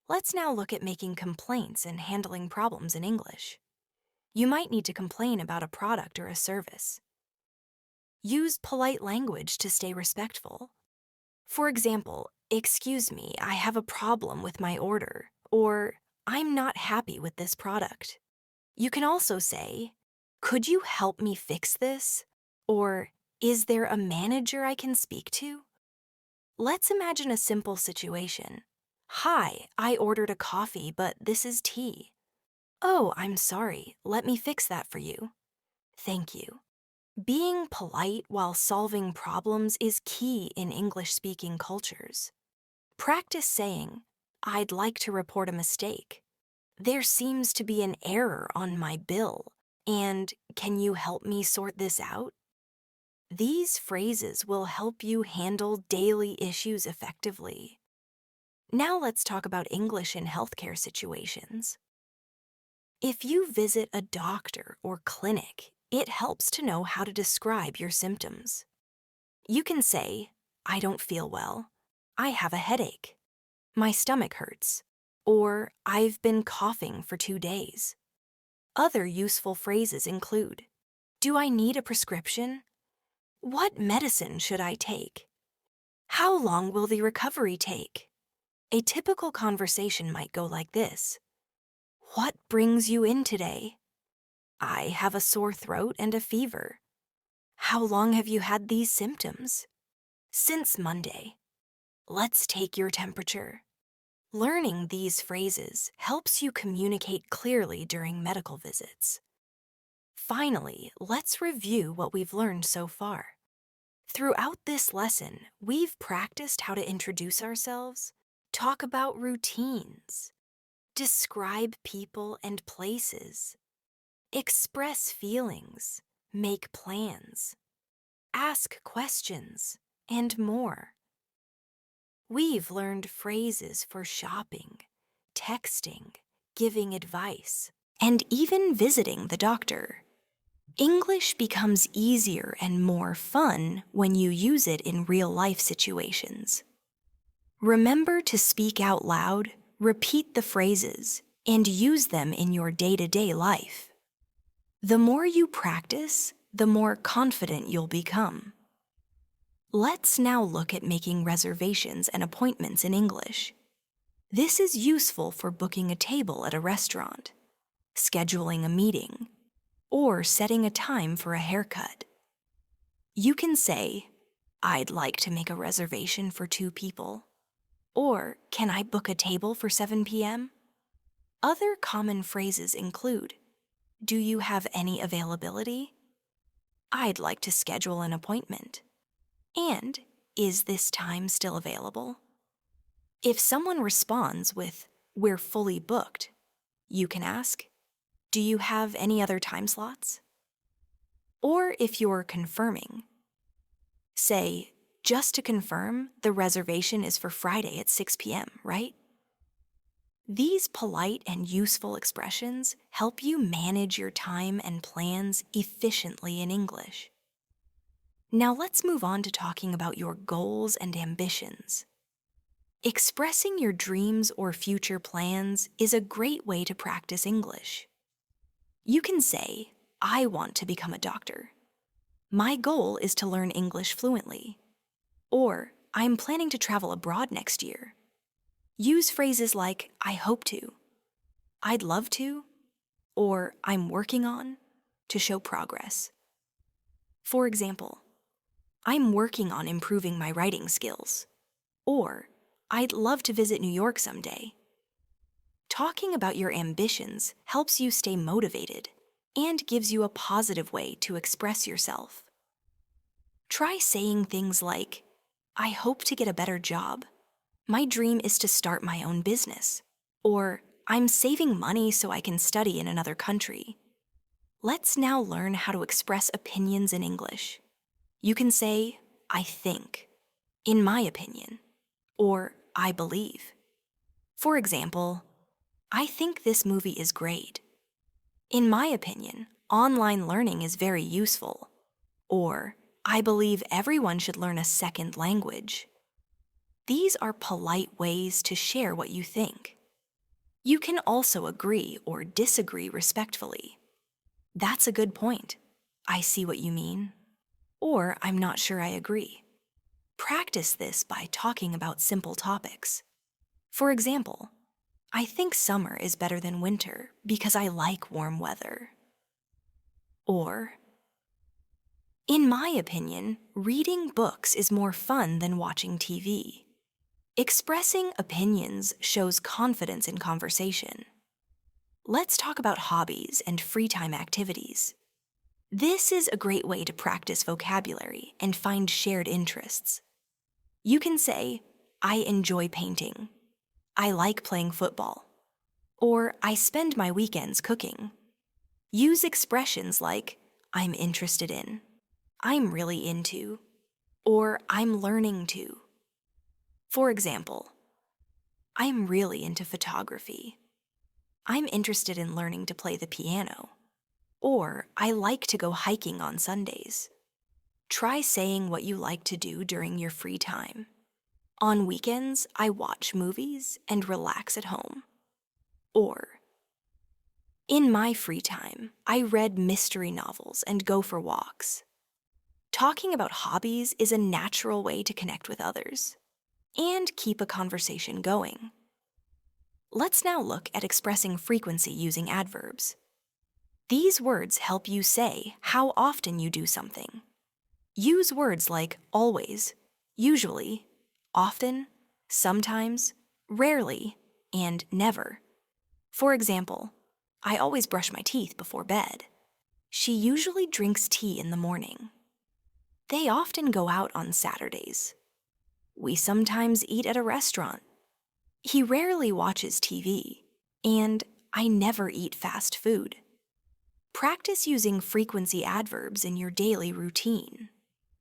Let's now look at making complaints and handling problems in English. You might need to complain about a product or a service. Use polite language to stay respectful. For example, excuse me, I have a problem with my order, or I'm not happy with this product. You can also say, could you help me fix this? Or, is there a manager I can speak to? Let's imagine a simple situation. Hi, I ordered a coffee, but this is tea. Oh, I'm sorry. Let me fix that for you. Thank you. Being polite while solving problems is key in English-speaking cultures. Practice saying, I'd like to report a mistake. There seems to be an error on my bill, and can you help me sort this out? These phrases will help you handle daily issues effectively. Now let's talk about English in healthcare situations. If you visit a doctor or clinic, it helps to know how to describe your symptoms. You can say, I don't feel well, I have a headache, my stomach hurts, or I've been coughing for 2 days. Other useful phrases include, do I need a prescription? What medicine should I take? How long will the recovery take? A typical conversation might go like this. What brings you in today? I have a sore throat and a fever. How long have you had these symptoms? Since Monday. Let's take your temperature. Learning these phrases helps you communicate clearly during medical visits. Finally, let's review what we've learned so far. Throughout this lesson, we've practiced how to introduce ourselves, talk about routines, describe people and places, express feelings, make plans, ask questions, and more. We've learned phrases for shopping, texting, giving advice, and even visiting the doctor. English becomes easier and more fun when you use it in real-life situations. Remember to speak out loud, repeat the phrases, and use them in your day-to-day life. The more you practice, the more confident you'll become. Let's now look at making reservations and appointments in English. This is useful for booking a table at a restaurant, scheduling a meeting, or setting a time for a haircut. You can say, I'd like to make a reservation for 2 people. Or, can I book a table for 7 p.m.? Other common phrases include, do you have any availability? I'd like to schedule an appointment. And, is this time still available? If someone responds with, we're fully booked, you can ask, do you have any other time slots? Or if you're confirming, say, just to confirm, the reservation is for Friday at 6 p.m., right? These polite and useful expressions help you manage your time and plans efficiently in English. Now let's move on to talking about your goals and ambitions. Expressing your dreams or future plans is a great way to practice English. You can say, I want to become a doctor. My goal is to learn English fluently. Or, I'm planning to travel abroad next year. Use phrases like, I hope to, I'd love to, or I'm working on to show progress. For example, I'm working on improving my writing skills. Or, I'd love to visit New York someday. Talking about your ambitions helps you stay motivated and gives you a positive way to express yourself. Try saying things like, I hope to get a better job. My dream is to start my own business. Or, I'm saving money so I can study in another country. Let's now learn how to express opinions in English. You can say, I think, in my opinion, or I believe. For example, I think this movie is great. In my opinion, online learning is very useful. Or, I believe everyone should learn a second language. These are polite ways to share what you think. You can also agree or disagree respectfully. That's a good point. I see what you mean. Or, I'm not sure I agree. Practice this by talking about simple topics. For example, I think summer is better than winter because I like warm weather. Or, in my opinion, reading books is more fun than watching TV. Expressing opinions shows confidence in conversation. Let's talk about hobbies and free time activities. This is a great way to practice vocabulary and find shared interests. You can say, I enjoy painting. I like playing football. Or I spend my weekends cooking. Use expressions like, I'm interested in, I'm really into, or I'm learning to. For example, I'm really into photography. I'm interested in learning to play the piano. Or I like to go hiking on Sundays. Try saying what you like to do during your free time. On weekends, I watch movies and relax at home. Or, in my free time, I read mystery novels and go for walks. Talking about hobbies is a natural way to connect with others. and keep a conversation going. Let's now look at expressing frequency using adverbs. These words help you say how often you do something. Use words like always, usually, often, sometimes, rarely, and never. For example, I always brush my teeth before bed. She usually drinks tea in the morning. They often go out on Saturdays. We sometimes eat at a restaurant. He rarely watches TV. And I never eat fast food. Practice using frequency adverbs in your daily routine.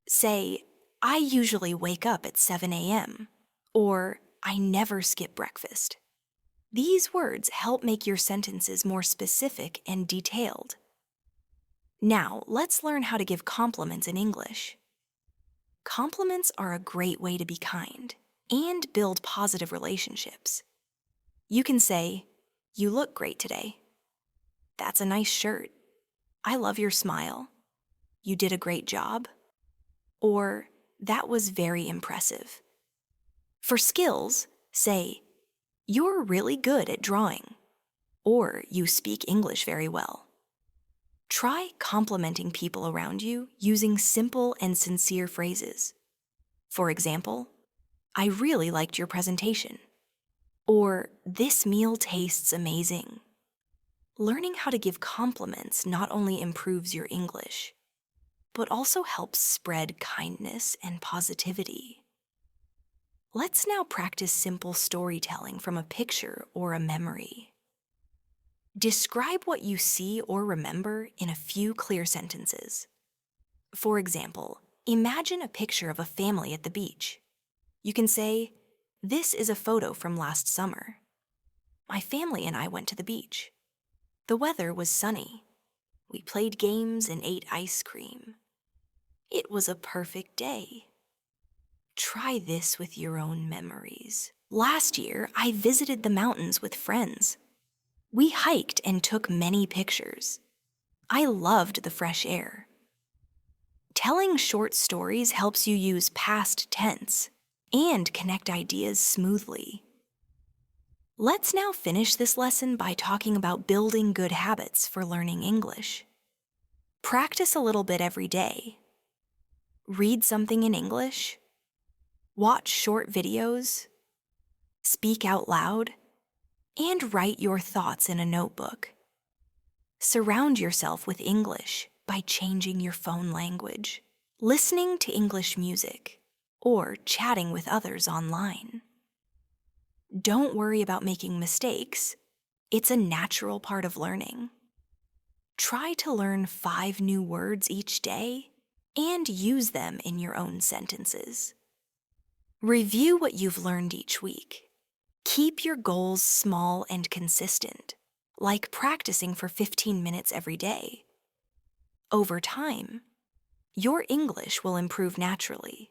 Say, I usually wake up at 7 a.m. or I never skip breakfast. These words help make your sentences more specific and detailed. Now, let's learn how to give compliments in English. Compliments are a great way to be kind and build positive relationships. You can say, "You look great today." "That's a nice shirt." "I love your smile." "You did a great job." Or, "That was very impressive." For skills, say, "You're really good at drawing," or "You speak English very well." Try complimenting people around you using simple and sincere phrases. For example, "I really liked your presentation," or "This meal tastes amazing." Learning how to give compliments not only improves your English, but also helps spread kindness and positivity. Let's now practice simple storytelling from a picture or a memory. Describe what you see or remember in a few clear sentences. For example, imagine a picture of a family at the beach. You can say, "This is a photo from last summer. My family and I went to the beach. The weather was sunny. We played games and ate ice cream. It was a perfect day." Try this with your own memories. "Last year, I visited the mountains with friends. We hiked and took many pictures. I loved the fresh air." Telling short stories helps you use past tense and connect ideas smoothly. Let's now finish this lesson by talking about building good habits for learning English. Practice a little bit every day. Read something in English. Watch short videos. Speak out loud. And write your thoughts in a notebook. Surround yourself with English by changing your phone language, listening to English music, or chatting with others online. Don't worry about making mistakes. It's a natural part of learning. Try to learn 5 new words each day and use them in your own sentences. Review what you've learned each week. Keep your goals small and consistent, like practicing for 15 minutes every day. Over time, your English will improve naturally.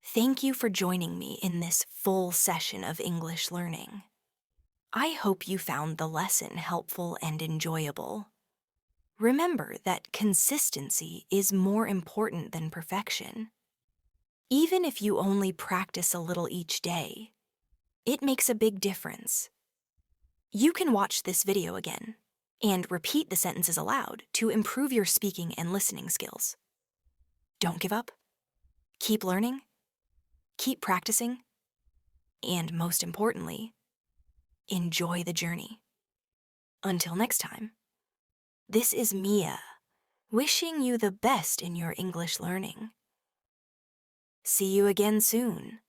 Thank you for joining me in this full session of English learning. I hope you found the lesson helpful and enjoyable. Remember that consistency is more important than perfection. Even if you only practice a little each day, it makes a big difference. You can watch this video again and repeat the sentences aloud to improve your speaking and listening skills. Don't give up. Keep learning. Keep practicing. And most importantly, enjoy the journey. Until next time, this is Mia, wishing you the best in your English learning. See you again soon.